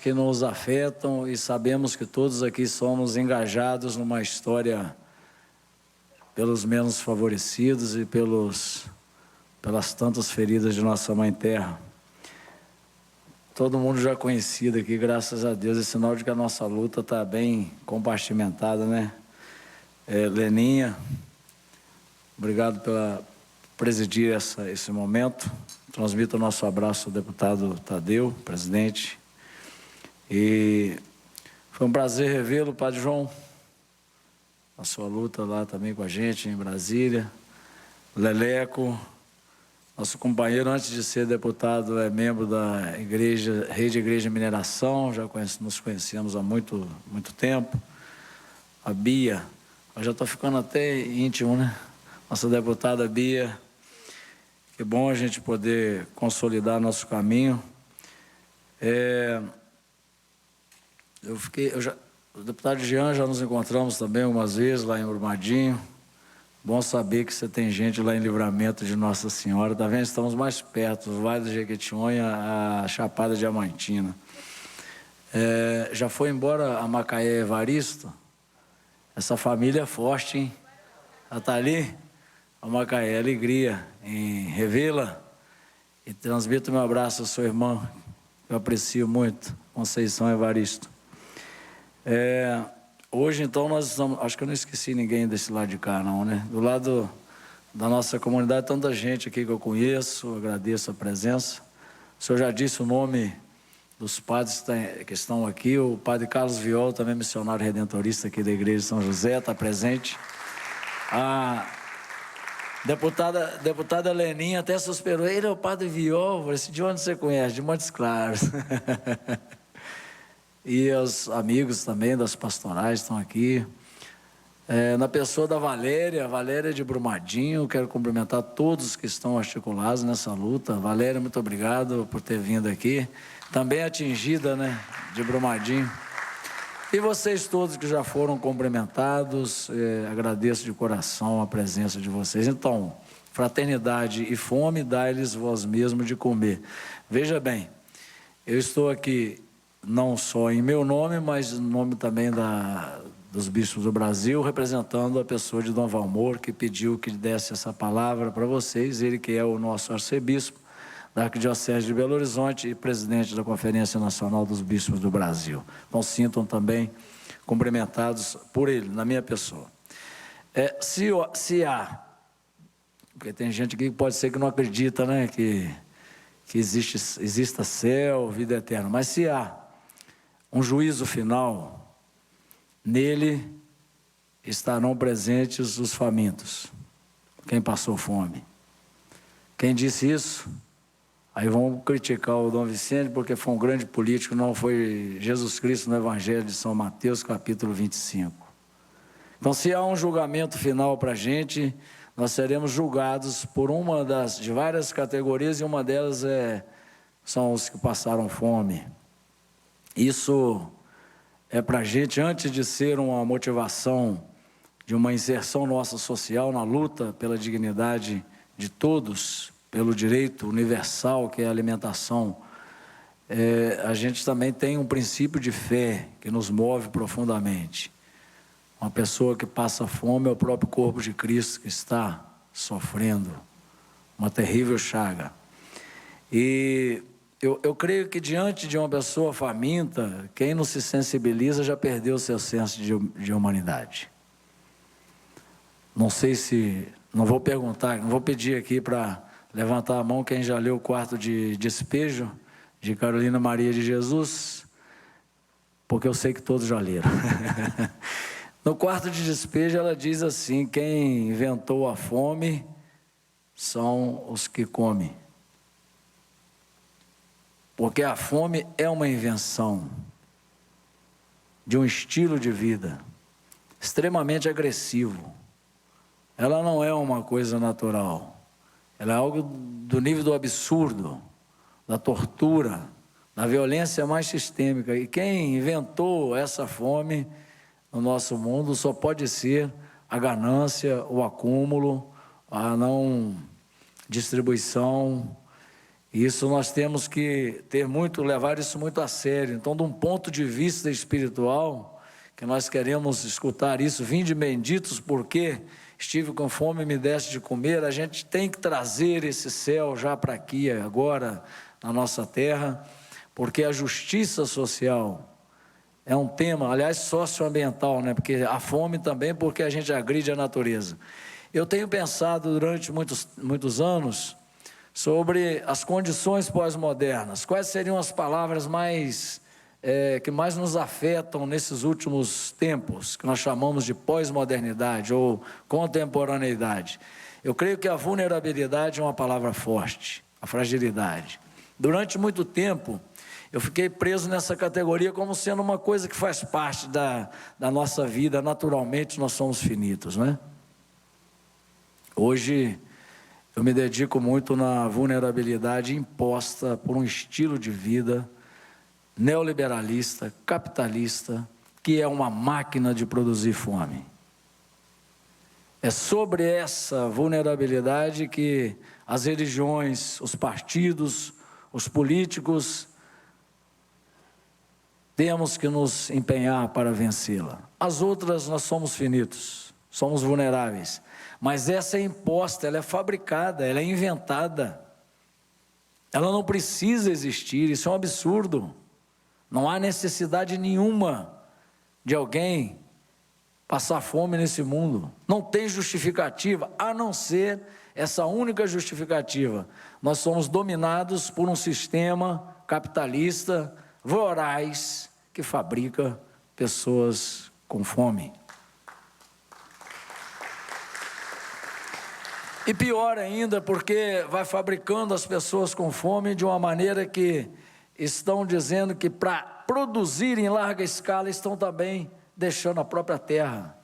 que nos afetam, e sabemos que todos aqui somos engajados numa história pelos menos favorecidos e pelas tantas feridas de nossa Mãe Terra. Todo mundo já conhecido aqui, graças a Deus, é sinal de que a nossa luta está bem compartimentada, né? Leninha, obrigado pela presidir esse momento. Transmito o nosso abraço ao deputado Tadeu, presidente. E foi um prazer revê-lo, Padre João, a sua luta lá também com a gente em Brasília. Leleco, nosso companheiro, antes de ser deputado, é membro da Rede Igreja Mineração, já nos conhecemos há muito tempo. A Bia, eu já estou ficando até íntimo, né? Nossa deputada Bia, que bom a gente poder consolidar nosso caminho. O deputado Jean, já nos encontramos também algumas vezes lá em Brumadinho. Bom saber que você tem gente lá em Livramento de Nossa Senhora. Tá vendo? Estamos mais perto, o Vale do Jequitinhonha, a Chapada Diamantina. Já foi embora a Macaé Evaristo? Essa família é forte, hein? Ela está ali? A Macaé, alegria em revê-la. E transmito meu abraço à sua irmã, que eu aprecio muito, Conceição Evaristo. Hoje, então, nós estamos... Acho que eu não esqueci ninguém desse lado de cá, não, né? Do lado da nossa comunidade, tanta gente aqui que eu conheço, agradeço a presença. O senhor já disse o nome dos padres que estão aqui. O padre Carlos Viol, também missionário redentorista aqui da Igreja de São José, está presente. A deputada Leninha até suspirou. Ele é o padre Viol. Falei assim, de onde você conhece? De Montes Claros. E os amigos também das pastorais estão aqui. Na pessoa da Valéria de Brumadinho, quero cumprimentar todos que estão articulados nessa luta. Valéria, muito obrigado por ter vindo aqui. Também atingida, né, de Brumadinho. E vocês todos que já foram cumprimentados, agradeço de coração a presença de vocês. Então, fraternidade e fome, dai-lhes vós mesmos de comer. Veja bem, eu estou aqui não só em meu nome, mas em nome também dos bispos do Brasil, representando a pessoa de Dom Valmor, que pediu que desse essa palavra para vocês, ele que é o nosso arcebispo da Arquidiocese de Belo Horizonte e presidente da Conferência Nacional dos Bispos do Brasil. Então, sintam também cumprimentados por ele, na minha pessoa. Se há, porque tem gente aqui que pode ser que não acredita, né, que exista céu, vida eterna, mas se há um juízo final, nele estarão presentes os famintos, quem passou fome. Quem disse isso? Aí vão criticar o Dom Vicente porque foi um grande político, não foi Jesus Cristo no Evangelho de São Mateus, capítulo 25. Então, se há um julgamento final para a gente, nós seremos julgados por uma de várias categorias, e uma delas são os que passaram fome. Isso é para a gente, antes de ser uma motivação de uma inserção nossa social na luta pela dignidade de todos, pelo direito universal que é a alimentação, a gente também tem um princípio de fé que nos move profundamente. Uma pessoa que passa fome é o próprio corpo de Cristo que está sofrendo uma terrível chaga. E eu creio que diante de uma pessoa faminta, quem não se sensibiliza já perdeu o seu senso de humanidade. Não sei se... Não vou perguntar, não vou pedir aqui para levantar a mão quem já leu o Quarto de Despejo, de Carolina Maria de Jesus, porque eu sei que todos já leram. No Quarto de Despejo ela diz assim: quem inventou a fome são os que comem. Porque a fome é uma invenção de um estilo de vida extremamente agressivo. Ela não é uma coisa natural. Ela é algo do nível do absurdo, da tortura, da violência mais sistêmica. E quem inventou essa fome no nosso mundo só pode ser a ganância, o acúmulo, a não distribuição. E isso nós temos que levar isso muito a sério. Então, de um ponto de vista espiritual, que nós queremos escutar isso: vinde benditos, porque estive com fome e me deste de comer. A gente tem que trazer esse céu já para aqui, agora, na nossa terra, porque a justiça social é um tema, aliás, socioambiental, né? Porque a fome também, porque a gente agride a natureza. Eu tenho pensado durante muitos anos sobre as condições pós-modernas. Quais seriam as palavras que mais nos afetam nesses últimos tempos, que nós chamamos de pós-modernidade ou contemporaneidade? Eu creio que a vulnerabilidade é uma palavra forte, a fragilidade. Durante muito tempo, eu fiquei preso nessa categoria como sendo uma coisa que faz parte da nossa vida. Naturalmente, nós somos finitos, né? Hoje, eu me dedico muito na vulnerabilidade imposta por um estilo de vida neoliberalista, capitalista, que é uma máquina de produzir fome. É sobre essa vulnerabilidade que as religiões, os partidos, os políticos temos que nos empenhar para vencê-la. As outras nós somos finitos, somos vulneráveis, mas essa é imposta, ela é fabricada, ela é inventada, ela não precisa existir. Isso é um absurdo. Não há necessidade nenhuma de alguém passar fome nesse mundo. Não tem justificativa, a não ser essa única justificativa: nós somos dominados por um sistema capitalista voraz que fabrica pessoas com fome. E pior ainda, porque vai fabricando as pessoas com fome de uma maneira que estão dizendo que para produzir em larga escala estão também deixando a própria terra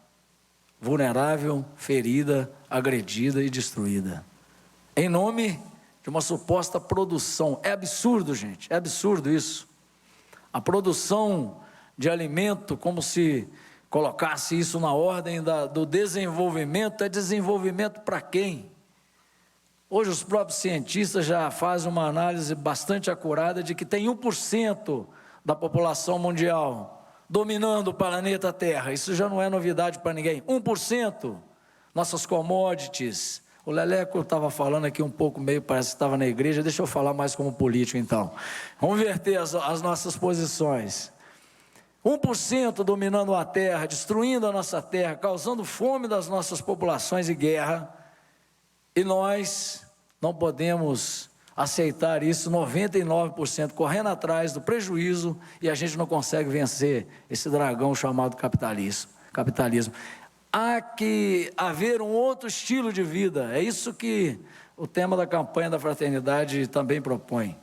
vulnerável, ferida, agredida e destruída. Em nome de uma suposta produção. É absurdo, gente, é absurdo isso. A produção de alimento, como se colocasse isso na ordem do desenvolvimento, é desenvolvimento para quem? Hoje os próprios cientistas já fazem uma análise bastante acurada de que tem 1% da população mundial dominando o planeta Terra. Isso já não é novidade para ninguém. 1%. Nossas commodities. O Leleco estava falando aqui um pouco, meio parece que estava na igreja. Deixa eu falar mais como político, então. Vamos inverter as nossas posições. 1% dominando a terra, destruindo a nossa terra, causando fome das nossas populações e guerra. E nós não podemos aceitar isso, 99% correndo atrás do prejuízo, e a gente não consegue vencer esse dragão chamado capitalismo. Há que haver um outro estilo de vida, é isso que o tema da campanha da fraternidade também propõe.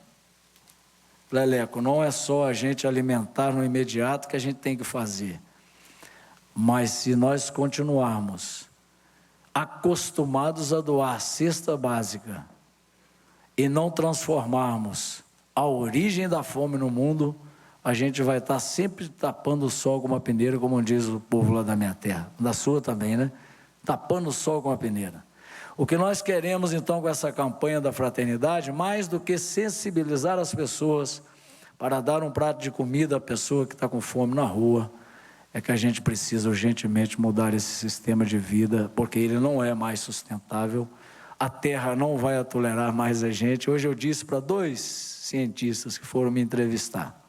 Leleco, não é só a gente alimentar no imediato que a gente tem que fazer, mas se nós continuarmos acostumados a doar cesta básica e não transformarmos a origem da fome no mundo, a gente vai estar sempre tapando o sol com uma peneira, como diz o povo lá da minha terra, da sua também, né? Tapando o sol com uma peneira. O que nós queremos, então, com essa campanha da fraternidade, mais do que sensibilizar as pessoas para dar um prato de comida à pessoa que está com fome na rua, é que a gente precisa urgentemente mudar esse sistema de vida, porque ele não é mais sustentável. A terra não vai tolerar mais a gente. Hoje eu disse para 2 cientistas que foram me entrevistar: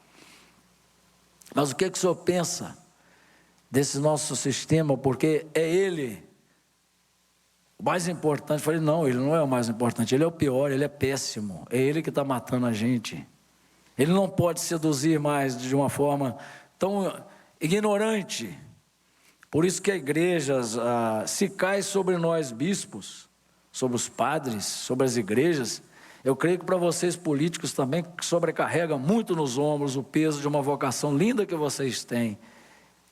mas o que o senhor pensa desse nosso sistema? Porque é ele o mais importante. Eu falei, não, ele não é o mais importante, ele é o pior, ele é péssimo, é ele que está matando a gente. Ele não pode seduzir mais de uma forma tão ignorante. Por isso que a igreja se cai sobre nós bispos, sobre os padres, sobre as igrejas. Eu creio que para vocês políticos também, que sobrecarrega muito nos ombros o peso de uma vocação linda que vocês têm,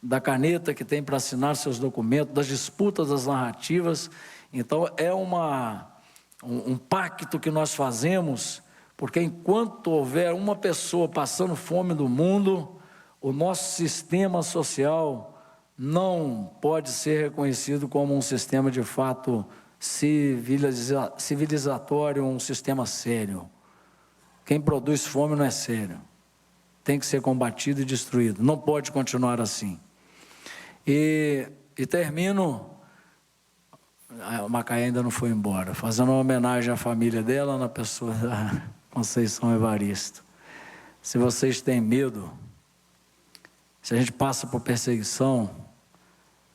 da caneta que tem para assinar seus documentos, das disputas, das narrativas. Então é um pacto que nós fazemos, porque enquanto houver uma pessoa passando fome no mundo, o nosso sistema social não pode ser reconhecido como um sistema de fato civilizatório, um sistema sério. Quem produz fome não é sério, tem que ser combatido e destruído, não pode continuar assim. E termino, a Macaé ainda não foi embora, fazendo uma homenagem à família dela, na pessoa da Conceição Evaristo. Se vocês têm medo, se a gente passa por perseguição,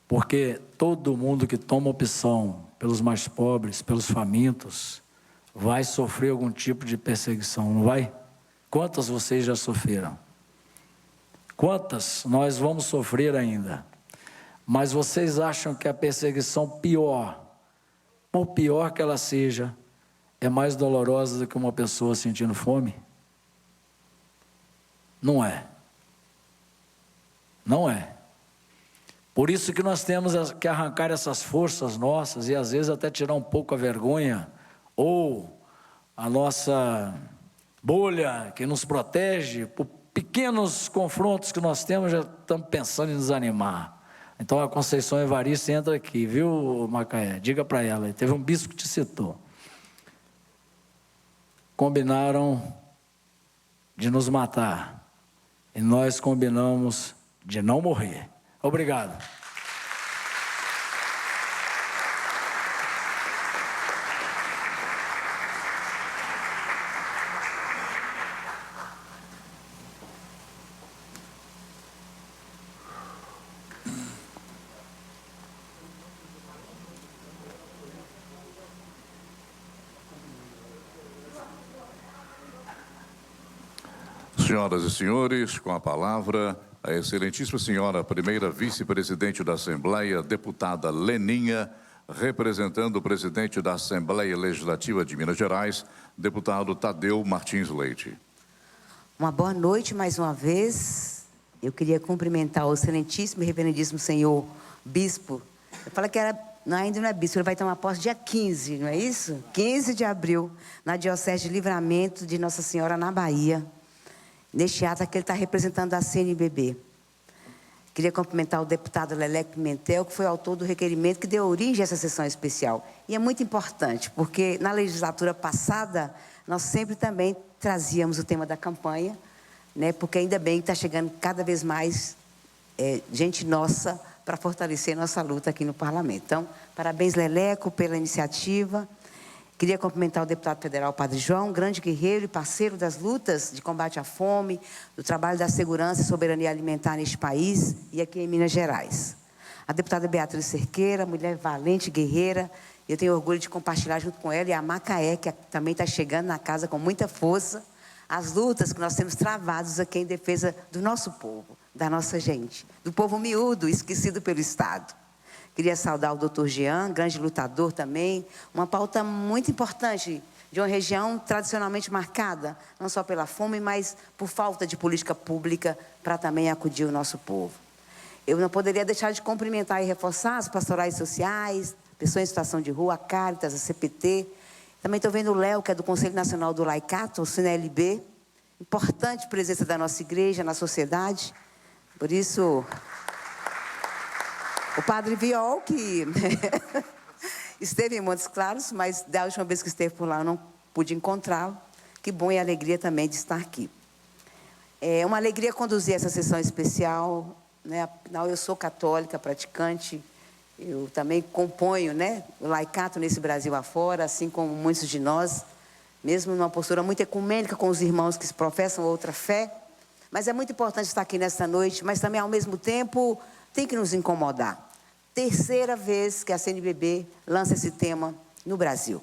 porque todo mundo que toma opção pelos mais pobres, pelos famintos, vai sofrer algum tipo de perseguição, não vai? Quantas vocês já sofreram? Quantas nós vamos sofrer ainda? Mas vocês acham que a perseguição pior, por pior que ela seja, é mais dolorosa do que uma pessoa sentindo fome? Não é. Não é. Por isso que nós temos que arrancar essas forças nossas e às vezes até tirar um pouco a vergonha ou a nossa bolha que nos protege. Por pequenos confrontos que nós temos, já estamos pensando em desanimar. Então a Conceição Evaristo entra aqui, viu, Macaé? Diga para ela, teve um bispo que te citou. Combinaram de nos matar e nós combinamos de não morrer. Obrigado. Senhoras e senhores, com a palavra, a excelentíssima senhora primeira vice-presidente da Assembleia, deputada Leninha, representando o presidente da Assembleia Legislativa de Minas Gerais, deputado Tadeu Martins Leite. Uma boa noite mais uma vez. Eu queria cumprimentar o excelentíssimo e reverendíssimo senhor bispo Fala que ainda não é bispo, ele vai tomar posse dia 15, não é isso? 15 de abril, na Diocese de Livramento de Nossa Senhora, na Bahia. Neste ato que ele está representando a CNBB. Queria cumprimentar o deputado Leleco Pimentel, que foi autor do requerimento que deu origem a essa sessão especial. E é muito importante, porque na legislatura passada, nós sempre também trazíamos o tema da campanha, né, porque ainda bem que está chegando cada vez mais gente nossa para fortalecer nossa luta aqui no Parlamento. Então, parabéns, Leleco, pela iniciativa. Queria cumprimentar o deputado federal Padre João, grande guerreiro e parceiro das lutas de combate à fome, do trabalho da segurança e soberania alimentar neste país e aqui em Minas Gerais. A deputada Beatriz Cerqueira, mulher valente, guerreira, eu tenho orgulho de compartilhar junto com ela, e a Macaé, que também está chegando na casa com muita força, as lutas que nós temos travados aqui em defesa do nosso povo, da nossa gente, do povo miúdo, esquecido pelo Estado. Queria saudar o doutor Jean, grande lutador também, uma pauta muito importante de uma região tradicionalmente marcada, não só pela fome, mas por falta de política pública para também acudir o nosso povo. Eu não poderia deixar de cumprimentar e reforçar as pastorais sociais, pessoas em situação de rua, a Caritas, a CPT. Também estou vendo o Léo, que é do Conselho Nacional do Laicato, o CNLB, importante presença da nossa igreja na sociedade. Por isso, o padre Viol, que esteve em Montes Claros, mas da última vez que esteve por lá eu não pude encontrá-lo. Que bom e alegria também de estar aqui. É uma alegria conduzir essa sessão especial, né? Afinal, eu sou católica, praticante, eu também componho, né, o laicato nesse Brasil afora, assim como muitos de nós, mesmo numa postura muito ecumênica com os irmãos que professam outra fé. Mas é muito importante estar aqui nesta noite, mas também, ao mesmo tempo, tem que nos incomodar. Terceira vez que a CNBB lança esse tema no Brasil.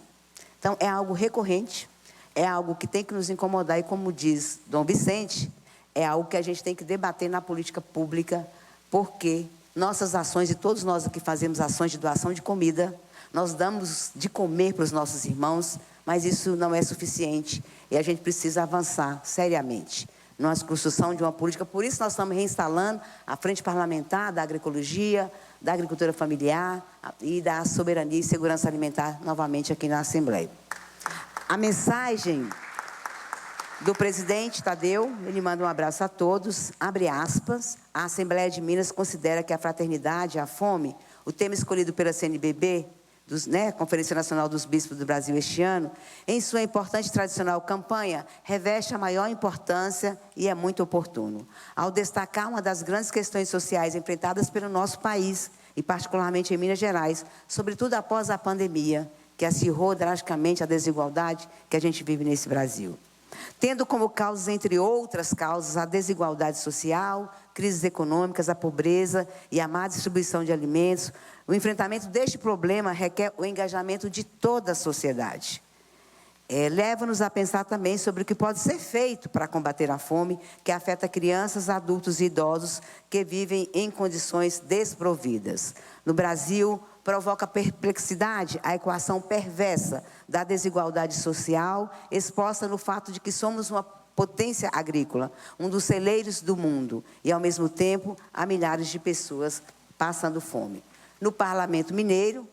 Então, é algo recorrente, é algo que tem que nos incomodar, e como diz Dom Vicente, é algo que a gente tem que debater na política pública, porque nossas ações, e todos nós aqui fazemos ações de doação de comida, nós damos de comer para os nossos irmãos, mas isso não é suficiente, e a gente precisa avançar seriamente na construção de uma política. Por isso nós estamos reinstalando a Frente Parlamentar da Agroecologia, da Agricultura Familiar e da Soberania e Segurança Alimentar novamente aqui na Assembleia. A mensagem do presidente Tadeu, ele manda um abraço a todos, abre aspas, a Assembleia de Minas considera que a fraternidade, a fome, o tema escolhido pela CNBB, Conferência Nacional dos Bispos do Brasil este ano, em sua importante e tradicional campanha, reveste a maior importância e é muito oportuno, ao destacar uma das grandes questões sociais enfrentadas pelo nosso país, e particularmente em Minas Gerais, sobretudo após a pandemia, que acirrou drasticamente a desigualdade que a gente vive nesse Brasil. Tendo como causas, entre outras causas, a desigualdade social, crises econômicas, a pobreza e a má distribuição de alimentos, o enfrentamento deste problema requer o engajamento de toda a sociedade. Leva-nos a pensar também sobre o que pode ser feito para combater a fome, que afeta crianças, adultos e idosos que vivem em condições desprovidas. No Brasil, provoca perplexidade a equação perversa da desigualdade social, exposta no fato de que somos uma potência agrícola, um dos celeiros do mundo, e, ao mesmo tempo, há milhares de pessoas passando fome. No Parlamento Mineiro,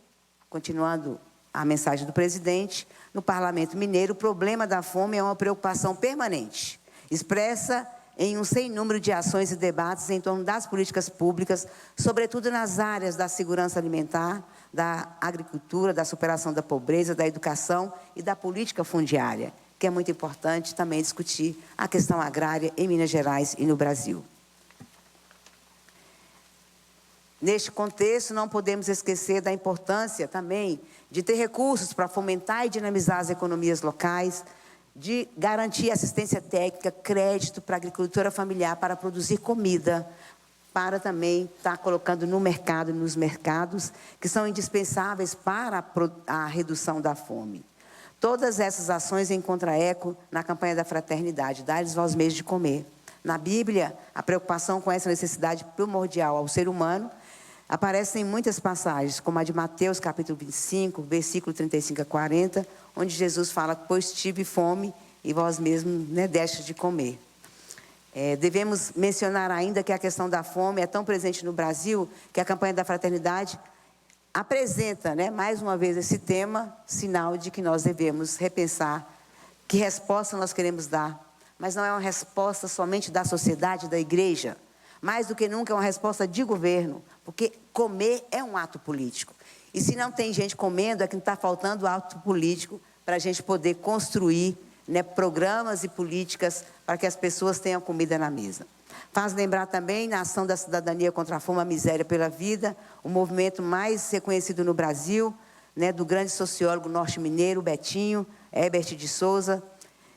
continuando a mensagem do presidente, no Parlamento Mineiro, o problema da fome é uma preocupação permanente, expressa em um sem número de ações e debates em torno das políticas públicas, sobretudo nas áreas da segurança alimentar, da agricultura, da superação da pobreza, da educação e da política fundiária, que é muito importante também discutir a questão agrária em Minas Gerais e no Brasil. Neste contexto, não podemos esquecer da importância também de ter recursos para fomentar e dinamizar as economias locais, de garantir assistência técnica, crédito para a agricultura familiar, para produzir comida, para também estar colocando no mercado, nos mercados, que são indispensáveis para a redução da fome. Todas essas ações encontram eco na campanha da fraternidade, dar-lhes aos meios de comer. Na Bíblia, a preocupação com essa necessidade primordial ao ser humano aparece em muitas passagens, como a de Mateus, capítulo 25, versículo 35 a 40, onde Jesus fala: pois tive fome e vós mesmos destes de comer. Devemos mencionar ainda que a questão da fome é tão presente no Brasil que a campanha da fraternidade apresenta, né, mais uma vez esse tema, sinal de que nós devemos repensar que resposta nós queremos dar. Mas não é uma resposta somente da sociedade, da igreja. Mais do que nunca é uma resposta de governo, porque comer é um ato político. E se não tem gente comendo, é que está faltando ato político para a gente poder construir, né, programas e políticas para que as pessoas tenham comida na mesa. Faz lembrar também, na ação da cidadania contra a fome e a miséria pela vida, o movimento mais reconhecido no Brasil, né, do grande sociólogo norte-mineiro, Betinho, Herbert de Souza,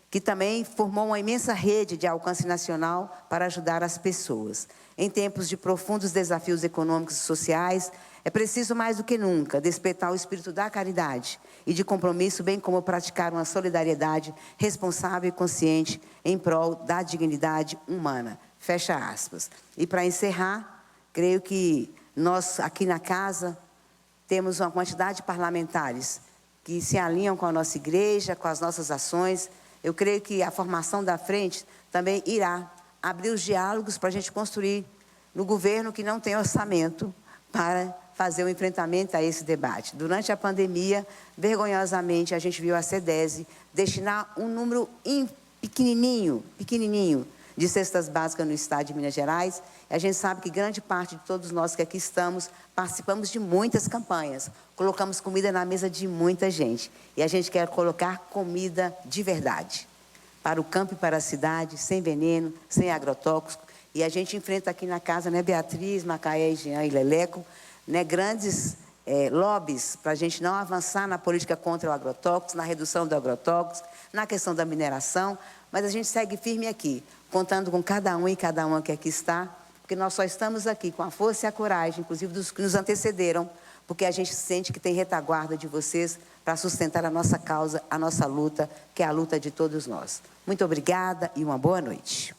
que também formou uma imensa rede de alcance nacional para ajudar as pessoas. Em tempos de profundos desafios econômicos e sociais, é preciso mais do que nunca despertar o espírito da caridade e de compromisso, bem como praticar uma solidariedade responsável e consciente em prol da dignidade humana. Fecha aspas. E para encerrar, creio que nós aqui na casa temos uma quantidade de parlamentares que se alinham com a nossa igreja, com as nossas ações. Eu creio que a formação da frente também irá abrir os diálogos para a gente construir no governo que não tem orçamento para fazer o enfrentamento a esse debate. Durante a pandemia, vergonhosamente, a gente viu a CEDESE destinar um número pequenininho de cestas básicas no estado de Minas Gerais. A gente sabe que grande parte de todos nós que aqui estamos participamos de muitas campanhas, colocamos comida na mesa de muita gente. E a gente quer colocar comida de verdade, para o campo e para a cidade, sem veneno, sem agrotóxico. E a gente enfrenta aqui na casa, né, Beatriz, Macaé, Jean e Leleco, né, grandes lobbies para a gente não avançar na política contra o agrotóxico, na redução do agrotóxico, na questão da mineração, mas a gente segue firme aqui, contando com cada um e cada uma que aqui está, porque nós só estamos aqui com a força e a coragem, inclusive dos que nos antecederam, porque a gente sente que tem retaguarda de vocês para sustentar a nossa causa, a nossa luta, que é a luta de todos nós. Muito obrigada e uma boa noite.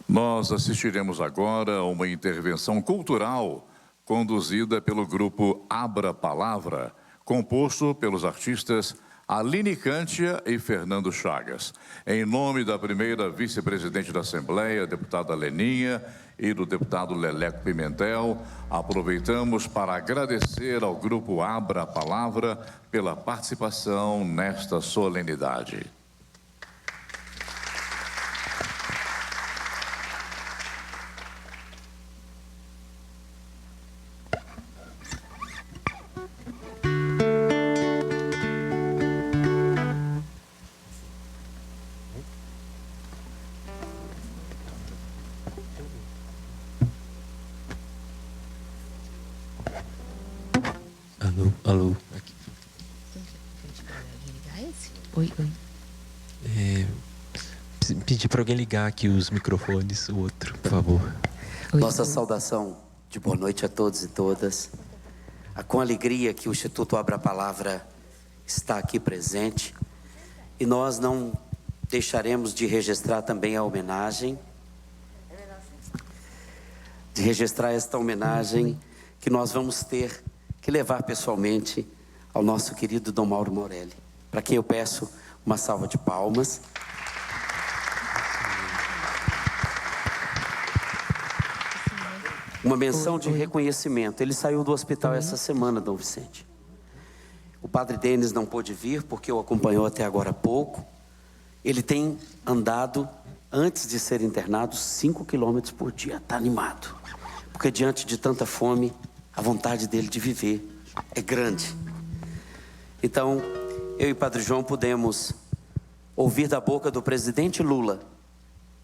Nós assistiremos agora a uma intervenção cultural conduzida pelo grupo Abra Palavra, composto pelos artistas Aline Cântia e Fernando Chagas. Em nome da primeira vice-presidente da Assembleia, deputada Leninha, e do deputado Leleco Pimentel, aproveitamos para agradecer ao grupo Abra Palavra pela participação nesta solenidade. Alô. Aqui. Oi. Pedir para alguém ligar aqui os microfones, o outro, por favor. Nossa saudação de boa noite a todos e todas. Com alegria que o Instituto Abra Palavra está aqui presente. E nós não deixaremos de registrar também a homenagem. De registrar esta homenagem que nós vamos ter que levar pessoalmente ao nosso querido Dom Mauro Morelli, para quem eu peço uma salva de palmas. Uma menção de reconhecimento. Ele saiu do hospital essa semana, Dom Vicente. O padre Denis não pôde vir porque o acompanhou até agora há pouco. Ele tem andado, antes de ser internado, 5 quilômetros por dia. Está animado, porque diante de tanta fome, a vontade dele de viver é grande. Então, eu e Padre João pudemos ouvir da boca do presidente Lula,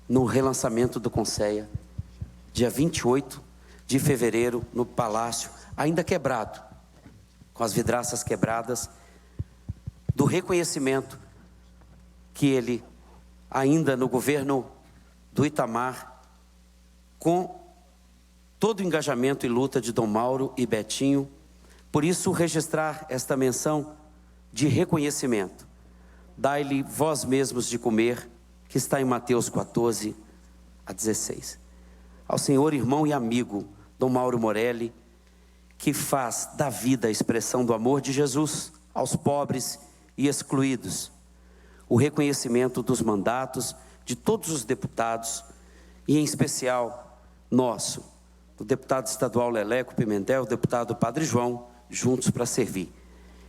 no relançamento do Conceia, dia 28 de fevereiro, no Palácio, ainda quebrado, com as vidraças quebradas, do reconhecimento que ele, ainda no governo do Itamar, com todo o engajamento e luta de Dom Mauro e Betinho. Por isso, registrar esta menção de reconhecimento. Dai-lhe vós mesmos de comer, que está em Mateus 14 a 16. Ao senhor, irmão e amigo, Dom Mauro Morelli, que faz da vida a expressão do amor de Jesus aos pobres e excluídos, o reconhecimento dos mandatos de todos os deputados, e em especial nosso, do deputado estadual Leleco Pimentel, deputado Padre João, juntos para servir.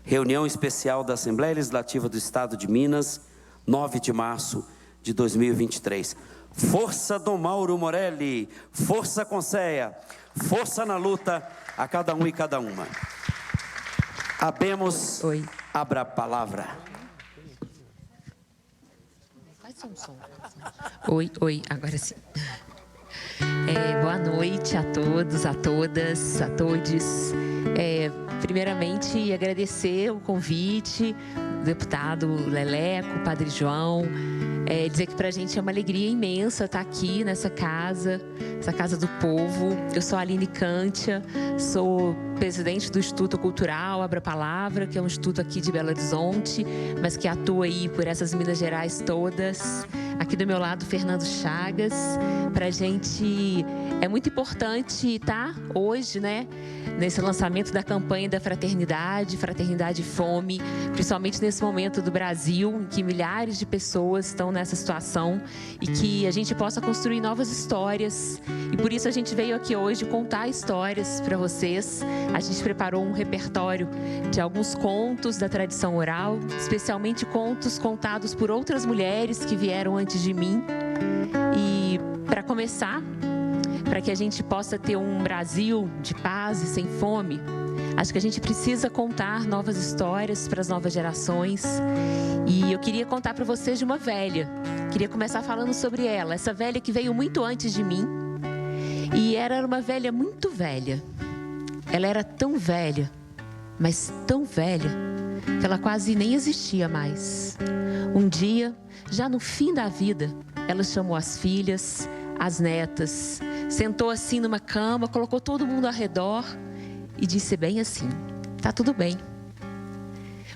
Reunião especial da Assembleia Legislativa do Estado de Minas, 9 de março de 2023. Força Dom Mauro Morelli, força Conceia, força na luta a cada um e cada uma. Abemos, abra a palavra. Oi, agora sim. Boa noite a todos, a todas, a todes. Primeiramente, agradecer o convite, do deputado Leleco, Padre João. Dizer que para a gente é uma alegria imensa estar aqui nessa casa do povo. Eu sou a Aline Cântia, sou presidente do Instituto Cultural Abra Palavra, que é um instituto aqui de Belo Horizonte, mas que atua aí por essas Minas Gerais todas. Aqui do meu lado, Fernando Chagas. Para a gente é muito importante estar hoje, né, nesse lançamento da campanha da Fraternidade e Fome, principalmente nesse momento do Brasil, em que milhares de pessoas estão nessa situação, e que a gente possa construir novas histórias. E por isso a gente veio aqui hoje contar histórias para vocês. A gente preparou um repertório de alguns contos da tradição oral, especialmente contos contados por outras mulheres que vieram antes de mim. E para começar, para que a gente possa ter um Brasil de paz e sem fome, acho que a gente precisa contar novas histórias para as novas gerações. E eu queria contar para vocês de uma velha. Queria começar falando sobre ela. Essa velha que veio muito antes de mim. E era uma velha muito velha. Ela era tão velha, mas tão velha, que ela quase nem existia mais. Um dia, já no fim da vida, ela chamou as filhas, as netas, sentou assim numa cama, colocou todo mundo ao redor e disse bem assim: tá tudo bem.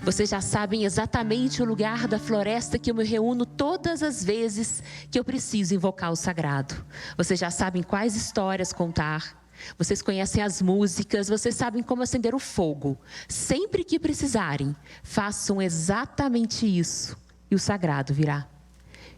Vocês já sabem exatamente o lugar da floresta que eu me reúno todas as vezes que eu preciso invocar o sagrado. Vocês já sabem quais histórias contar. Vocês conhecem as músicas, vocês sabem como acender o fogo. Sempre que precisarem, façam exatamente isso e o sagrado virá.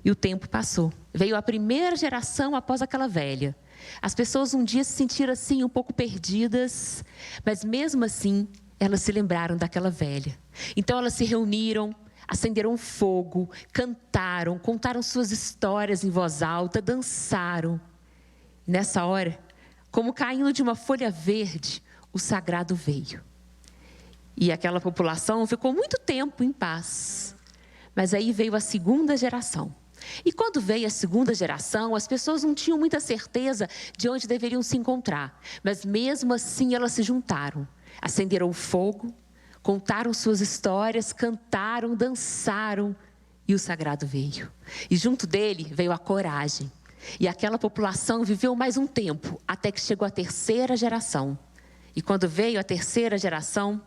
E o tempo passou. Veio a primeira geração após aquela velha. As pessoas um dia se sentiram assim um pouco perdidas, mas mesmo assim elas se lembraram daquela velha. Então elas se reuniram, acenderam fogo, cantaram, contaram suas histórias em voz alta, dançaram. E nessa hora, como caindo de uma folha verde, o sagrado veio. E aquela população ficou muito tempo em paz. Mas aí veio a segunda geração. E quando veio a segunda geração, as pessoas não tinham muita certeza de onde deveriam se encontrar. Mas mesmo assim elas se juntaram, acenderam o fogo, contaram suas histórias, cantaram, dançaram, e o sagrado veio. E junto dele veio a coragem. E aquela população viveu mais um tempo, até que chegou a terceira geração. E quando veio a terceira geração,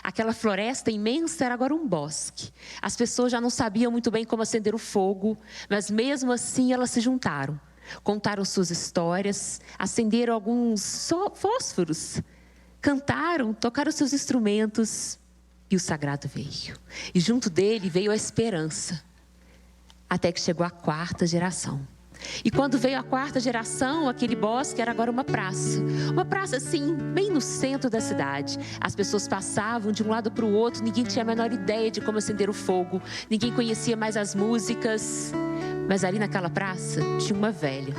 aquela floresta imensa era agora um bosque. As pessoas já não sabiam muito bem como acender o fogo, mas mesmo assim elas se juntaram. Contaram suas histórias, acenderam alguns fósforos, cantaram, tocaram seus instrumentos, e o sagrado veio. E junto dele veio a esperança, até que chegou a quarta geração. E quando veio a quarta geração, aquele bosque era agora uma praça. Uma praça assim, bem no centro da cidade. As pessoas passavam de um lado para o outro, ninguém tinha a menor ideia de como acender o fogo. Ninguém conhecia mais as músicas. Mas ali naquela praça tinha uma velha.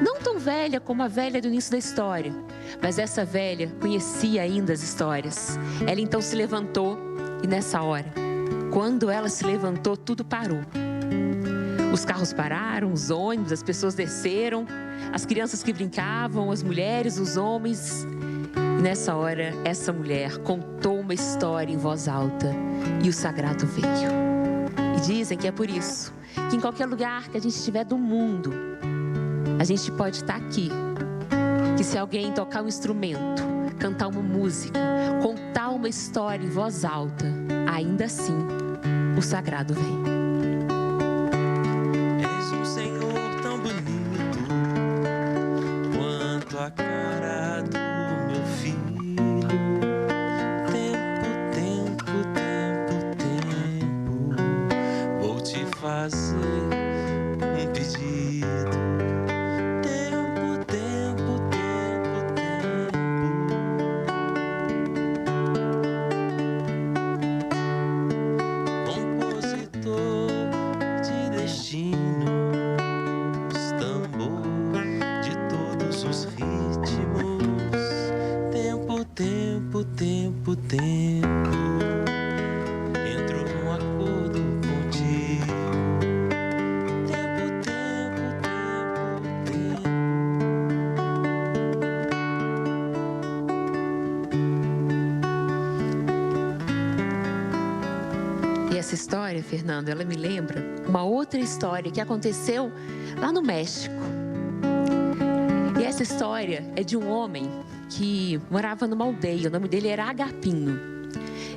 Não tão velha como a velha do início da história, mas essa velha conhecia ainda as histórias. Ela então se levantou e nessa hora, quando ela se levantou, tudo parou. Os carros pararam, os ônibus, as pessoas desceram, as crianças que brincavam, as mulheres, os homens. E nessa hora, essa mulher contou uma história em voz alta e o sagrado veio. E dizem que é por isso que em qualquer lugar que a gente estiver do mundo, a gente pode estar aqui. Que se alguém tocar um instrumento, cantar uma música, contar uma história em voz alta, ainda assim, o sagrado vem. A cara do meu filho. Tempo, vou te falar. história, Fernando, ela me lembra uma outra história que aconteceu lá no México. E essa história é de um homem que morava numa aldeia. O nome dele era Agapino.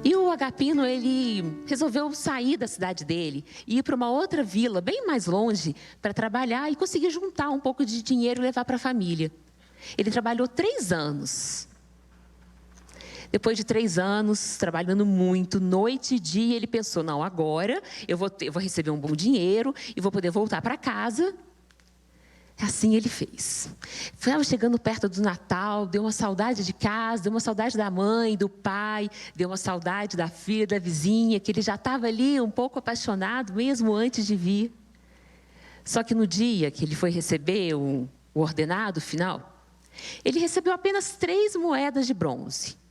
E o Agapino, ele resolveu sair da cidade dele e ir para uma outra vila, bem mais longe, para trabalhar e conseguir juntar um pouco de dinheiro e levar para a família. Ele trabalhou 3 anos. Depois de 3 anos, trabalhando muito, noite e dia, ele pensou, não, agora eu vou receber um bom dinheiro e vou poder voltar para casa. Assim ele fez. Foi chegando perto do Natal, deu uma saudade de casa, deu uma saudade da mãe, do pai, deu uma saudade da filha, da vizinha, que ele já estava ali um pouco apaixonado, mesmo antes de vir. Só que no dia que ele foi receber o ordenado final, ele recebeu apenas 3 moedas de bronze.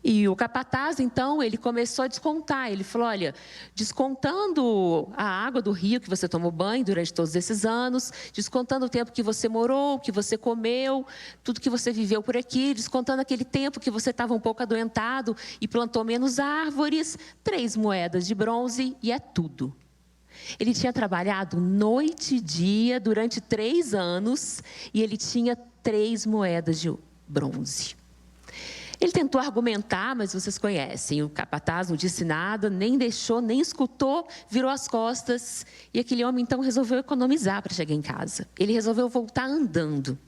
E o capataz, então, ele começou a descontar. Ele falou, olha, descontando a água do rio que você tomou banho durante todos esses anos, descontando o tempo que você morou, que você comeu, tudo que você viveu por aqui, descontando aquele tempo que você estava um pouco adoentado e plantou menos árvores, 3 moedas de bronze e é tudo. Ele tinha trabalhado noite e dia durante 3 anos e ele tinha 3 moedas de bronze. Ele tentou argumentar, mas vocês conhecem, o capataz não disse nada, nem deixou, nem escutou, virou as costas. E aquele homem, então, resolveu economizar para chegar em casa. Ele resolveu voltar andando.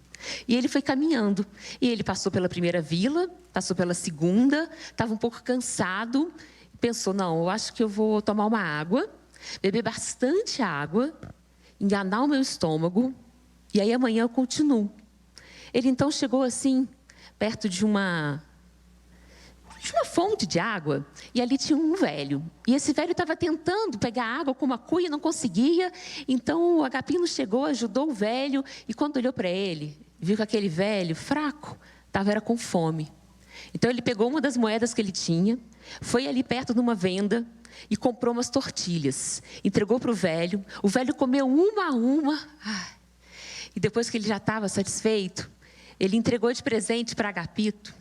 E ele foi caminhando. E ele passou pela primeira vila, passou pela segunda, estava um pouco cansado. Pensou, não, eu acho que eu vou tomar uma água, beber bastante água, enganar o meu estômago, e aí amanhã eu continuo. Ele, então, chegou assim, perto de uma fonte de água, e ali tinha um velho. E esse velho estava tentando pegar água com uma cuia e não conseguia. Então o Agapino chegou, ajudou o velho, e quando olhou para ele, viu que aquele velho, fraco, era com fome. Então ele pegou uma das moedas que ele tinha, foi ali perto de uma venda e comprou umas tortilhas. Entregou para o velho comeu uma a uma. E depois que ele já estava satisfeito, ele entregou de presente para Agapito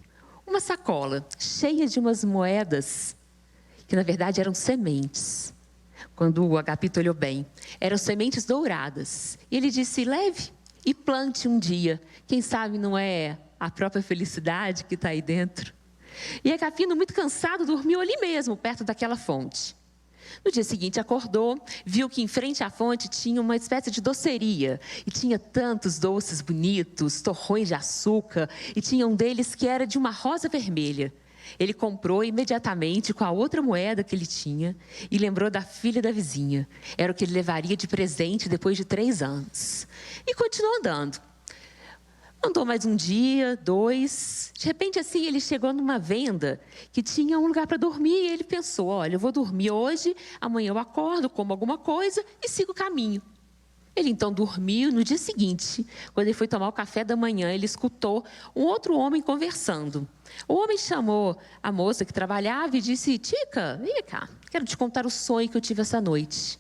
uma sacola cheia de umas moedas, que na verdade eram sementes. Quando o Agapito olhou bem, eram sementes douradas. E ele disse, leve e plante um dia. Quem sabe não é a própria felicidade que está aí dentro. E Agapito, muito cansado, dormiu ali mesmo, perto daquela fonte. No dia seguinte acordou, viu que em frente à fonte tinha uma espécie de doceria. E tinha tantos doces bonitos, torrões de açúcar, e tinha um deles que era de uma rosa vermelha. Ele comprou imediatamente com a outra moeda que ele tinha e lembrou da filha da vizinha. Era o que ele levaria de presente depois de 3 anos. E continuou andando. Andou mais um dia, 2. De repente, assim, ele chegou numa venda que tinha um lugar para dormir. E ele pensou, olha, eu vou dormir hoje, amanhã eu acordo, como alguma coisa e sigo o caminho. Ele, então, dormiu. No dia seguinte, quando ele foi tomar o café da manhã, ele escutou um outro homem conversando. O homem chamou a moça que trabalhava e disse, Tica, vem cá, quero te contar o sonho que eu tive essa noite.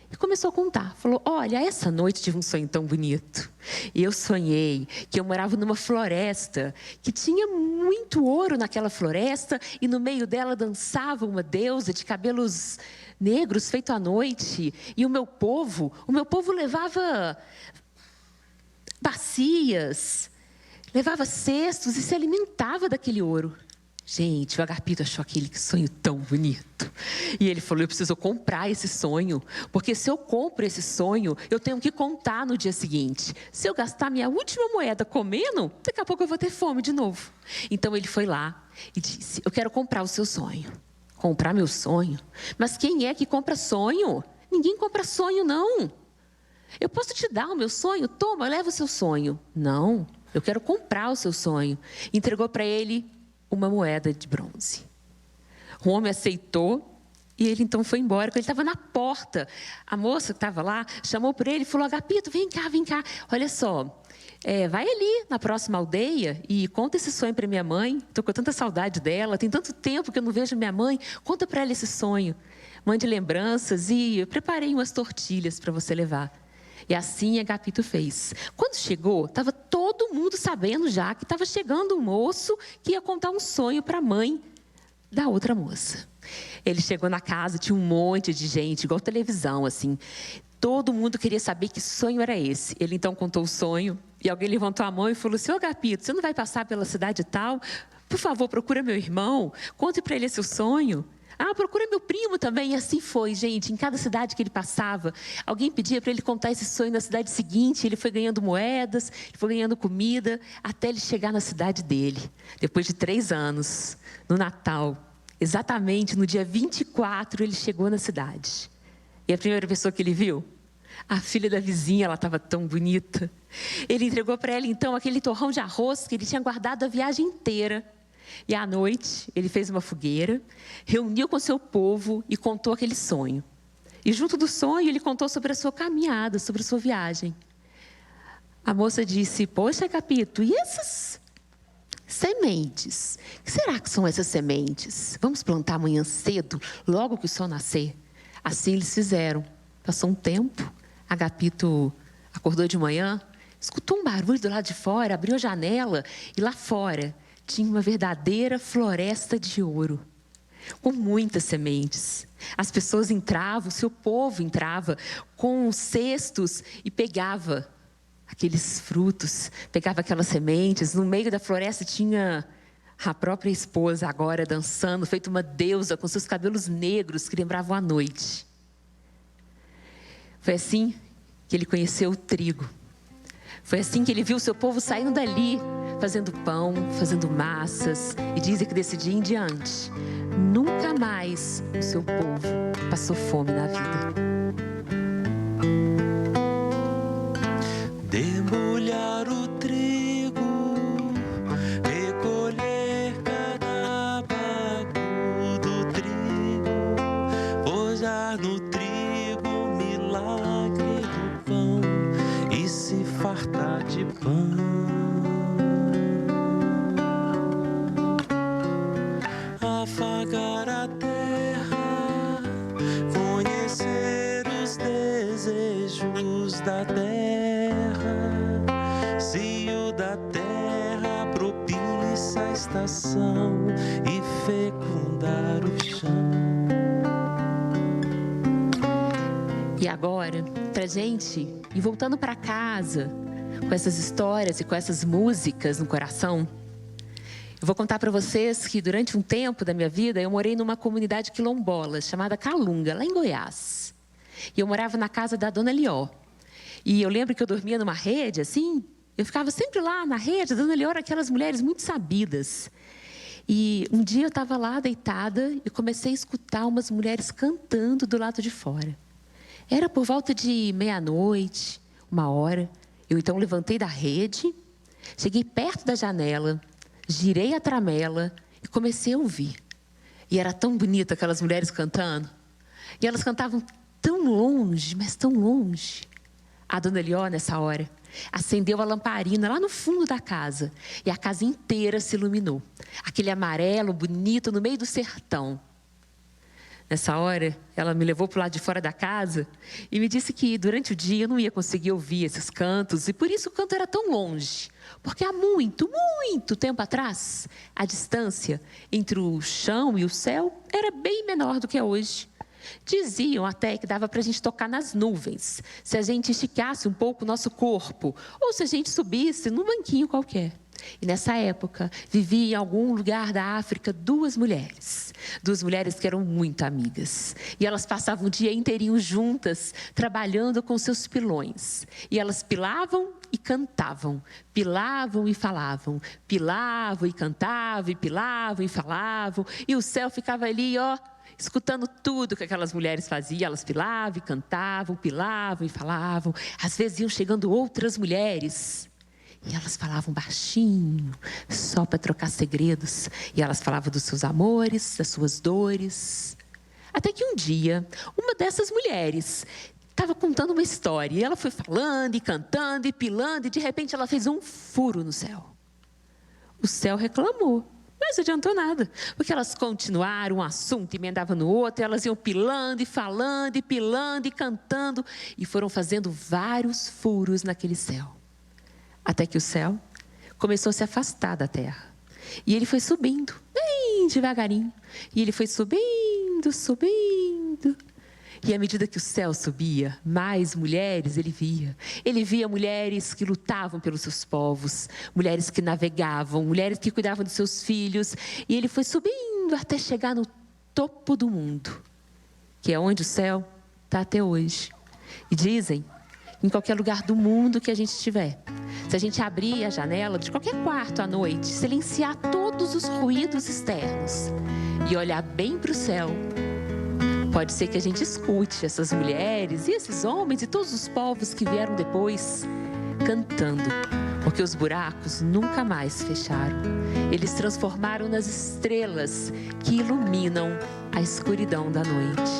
E começou a contar, falou, olha, essa noite tive um sonho tão bonito. E eu sonhei que eu morava numa floresta, que tinha muito ouro naquela floresta, e no meio dela dançava uma deusa de cabelos negros feito à noite. E o meu povo levava bacias, levava cestos e se alimentava daquele ouro. Gente, o Agapito achou aquele sonho tão bonito. E ele falou, eu preciso comprar esse sonho, porque se eu compro esse sonho, eu tenho que contar no dia seguinte. Se eu gastar minha última moeda comendo, daqui a pouco eu vou ter fome de novo. Então ele foi lá e disse, eu quero comprar o seu sonho. Comprar meu sonho? Mas quem é que compra sonho? Ninguém compra sonho, não. Eu posso te dar o meu sonho? Toma, leva o seu sonho. Não, eu quero comprar o seu sonho. Entregou para ele uma moeda de bronze. O homem aceitou e ele então foi embora. Quando ele estava na porta, a moça que estava lá chamou por ele e falou, Agapito, vem cá, olha só, vai ali na próxima aldeia e conta esse sonho para minha mãe. Estou com tanta saudade dela, tem tanto tempo que eu não vejo minha mãe. Conta para ela esse sonho, mande lembranças e eu preparei umas tortilhas para você levar. E assim Agapito fez. Quando chegou, estava todo mundo sabendo já que estava chegando um moço que ia contar um sonho para a mãe da outra moça. Ele chegou na casa, tinha um monte de gente, igual televisão, assim. Todo mundo queria saber que sonho era esse. Ele então contou o sonho, e alguém levantou a mão e falou assim: ô Agapito, você não vai passar pela cidade tal? Por favor, procura meu irmão, conte para ele seu sonho. Ah, procura meu primo também. E assim foi, gente. Em cada cidade que ele passava, alguém pedia para ele contar esse sonho na cidade seguinte. Ele foi ganhando moedas, ele foi ganhando comida, até ele chegar na cidade dele. Depois de 3 anos, no Natal, exatamente no dia 24, ele chegou na cidade. E a primeira pessoa que ele viu? A filha da vizinha, ela estava tão bonita. Ele entregou para ela, então, aquele torrão de arroz que ele tinha guardado a viagem inteira. E à noite, ele fez uma fogueira, reuniu com seu povo e contou aquele sonho. E junto do sonho, ele contou sobre a sua caminhada, sobre a sua viagem. A moça disse: poxa, Agapito, e essas sementes? O que será que são essas sementes? Vamos plantar amanhã cedo, logo que o sol nascer. Assim eles fizeram. Passou um tempo, Agapito acordou de manhã, escutou um barulho do lado de fora, abriu a janela e lá fora tinha uma verdadeira floresta de ouro, com muitas sementes. As pessoas entravam, o seu povo entrava com cestos e pegava aqueles frutos, pegava aquelas sementes. No meio da floresta tinha a própria esposa agora dançando, feito uma deusa, com seus cabelos negros que lembravam a noite. Foi assim que ele conheceu o trigo. Foi assim que ele viu o seu povo saindo dali, fazendo pão, fazendo massas. E dizem que desse dia em diante, nunca mais o seu povo passou fome na vida. Debulhar o trigo, recolher cada bago do trigo, forjar no trigo o milagre do pão e se fartar de pão. Afagar a terra, conhecer os desejos da terra, se o da terra propicia a estação e fecundar o chão. E agora, pra gente ir voltando para casa, com essas histórias e com essas músicas no coração, eu vou contar para vocês que durante um tempo da minha vida eu morei numa comunidade quilombola chamada Calunga, lá em Goiás. E eu morava na casa da dona Lió. E eu lembro que eu dormia numa rede, assim, eu ficava sempre lá na rede. A dona Lió era aquelas mulheres muito sabidas. E um dia eu estava lá deitada e comecei a escutar umas mulheres cantando do lado de fora. Era por volta de 00:30, 1h. Eu então levantei da rede, cheguei perto da janela, girei a tramela e comecei a ouvir. E era tão bonita aquelas mulheres cantando. E elas cantavam tão longe, mas tão longe. A dona Lió, nessa hora, acendeu a lamparina lá no fundo da casa. E a casa inteira se iluminou. Aquele amarelo bonito no meio do sertão. Nessa hora, ela me levou para o lado de fora da casa e me disse que durante o dia eu não ia conseguir ouvir esses cantos. E por isso o canto era tão longe. Porque há muito, muito tempo atrás, a distância entre o chão e o céu era bem menor do que é hoje. Diziam até que dava para a gente tocar nas nuvens, se a gente esticasse um pouco o nosso corpo, ou se a gente subisse num banquinho qualquer. E nessa época, vivia em algum lugar da África 2 mulheres. 2 mulheres que eram muito amigas. E elas passavam o dia inteirinho juntas, trabalhando com seus pilões. E elas pilavam e cantavam. Pilavam e falavam. Pilavam e cantavam, e pilavam e falavam. E o céu ficava ali, ó, escutando tudo que aquelas mulheres faziam. Elas pilavam e cantavam, pilavam e falavam. Às vezes iam chegando outras mulheres. E elas falavam baixinho, só para trocar segredos. E elas falavam dos seus amores, das suas dores. Até que um dia, uma dessas mulheres estava contando uma história. E ela foi falando e cantando e pilando. E de repente ela fez um furo no céu. O céu reclamou. Mas não adiantou nada. Porque elas continuaram um assunto e emendavam no outro. E elas iam pilando e falando e pilando e cantando. E foram fazendo vários furos naquele céu. Até que o céu começou a se afastar da terra. E ele foi subindo, bem bem devagarinho. E ele foi subindo, subindo. E à medida que o céu subia, mais mulheres ele via. Ele via mulheres que lutavam pelos seus povos, mulheres que navegavam, mulheres que cuidavam dos seus filhos. E ele foi subindo até chegar no topo do mundo, que é onde o céu está até hoje. E dizem, em qualquer lugar do mundo que a gente estiver, se a gente abrir a janela de qualquer quarto à noite, silenciar todos os ruídos externos e olhar bem para o céu, pode ser que a gente escute essas mulheres e esses homens e todos os povos que vieram depois cantando, porque os buracos nunca mais fecharam. Eles transformaram nas estrelas que iluminam a escuridão da noite.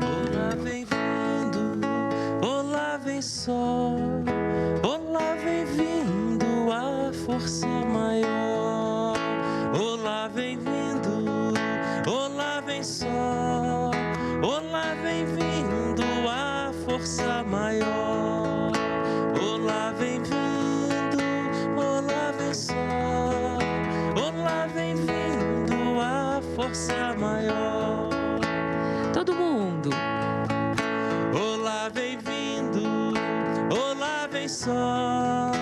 Olá vem vindo, olá vem sol, olá vem vindo a força maior. Olá vem vindo, olá vem sol, olá vem vindo a força maior. Olá vem vindo, olá vem sol, olá vem vindo a força maior. Todo mundo. Olá vem vindo, olá vem sol,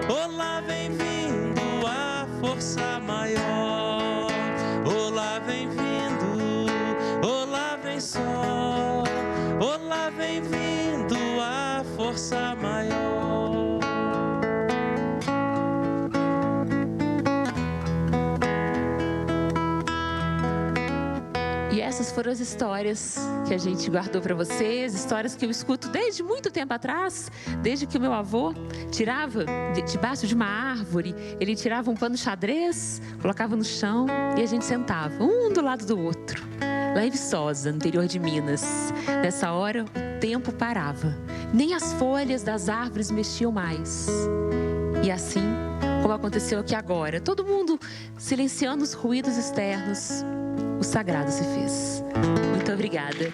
olá vem vindo a força maior. Olá vem vindo, olá vem sol, olá vem vindo a força maior. E essas foram as histórias que a gente guardou para vocês, histórias que eu escuto desde muito tempo atrás, desde que o meu avô tirava debaixo de uma árvore, ele tirava um pano xadrez, colocava no chão e a gente sentava, um do lado do outro, lá em Viçosa, no interior de Minas. Nessa hora, o tempo parava, nem as folhas das árvores mexiam mais. E assim, como aconteceu aqui agora, todo mundo silenciando os ruídos externos, o sagrado se fez. Muito obrigada.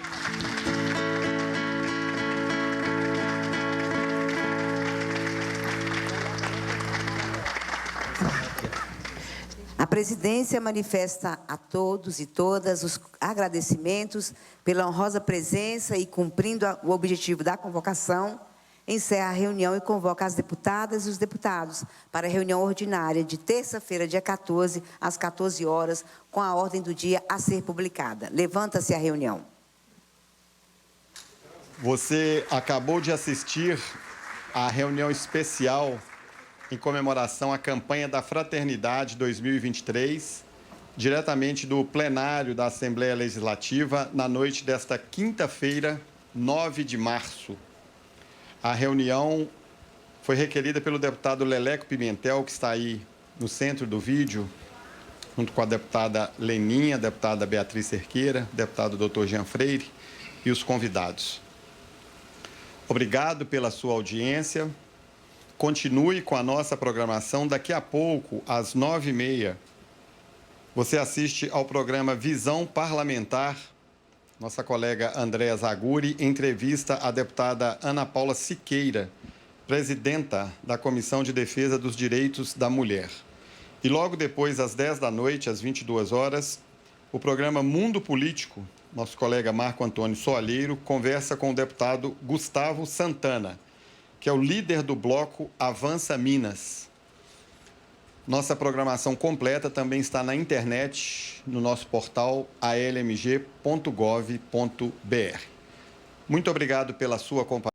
A presidência manifesta a todos e todas os agradecimentos pela honrosa presença e cumprindo o objetivo da convocação, encerra a reunião e convoca as deputadas e os deputados para a reunião ordinária de terça-feira, dia 14, às 14 horas, com a ordem do dia a ser publicada. Levanta-se a reunião. Você acabou de assistir à reunião especial em comemoração à campanha da Fraternidade 2023, diretamente do plenário da Assembleia Legislativa, na noite desta quinta-feira, 9 de março. A reunião foi requerida pelo deputado Leleco Pimentel, que está aí no centro do vídeo, junto com a deputada Leninha, a deputada Beatriz Cerqueira, deputado Dr. Jean Freire e os convidados. Obrigado pela sua audiência. Continue com a nossa programação. Daqui a pouco, às 9h30, você assiste ao programa Visão Parlamentar. Nossa colega Andréa Zaguri entrevista a deputada Ana Paula Siqueira, presidenta da Comissão de Defesa dos Direitos da Mulher. E logo depois, às 10 da noite, às 22 horas, o programa Mundo Político, nosso colega Marco Antônio Soalheiro, conversa com o deputado Gustavo Santana, que é o líder do bloco Avança Minas. Nossa programação completa também está na internet, no nosso portal almg.gov.br. Muito obrigado pela sua companhia.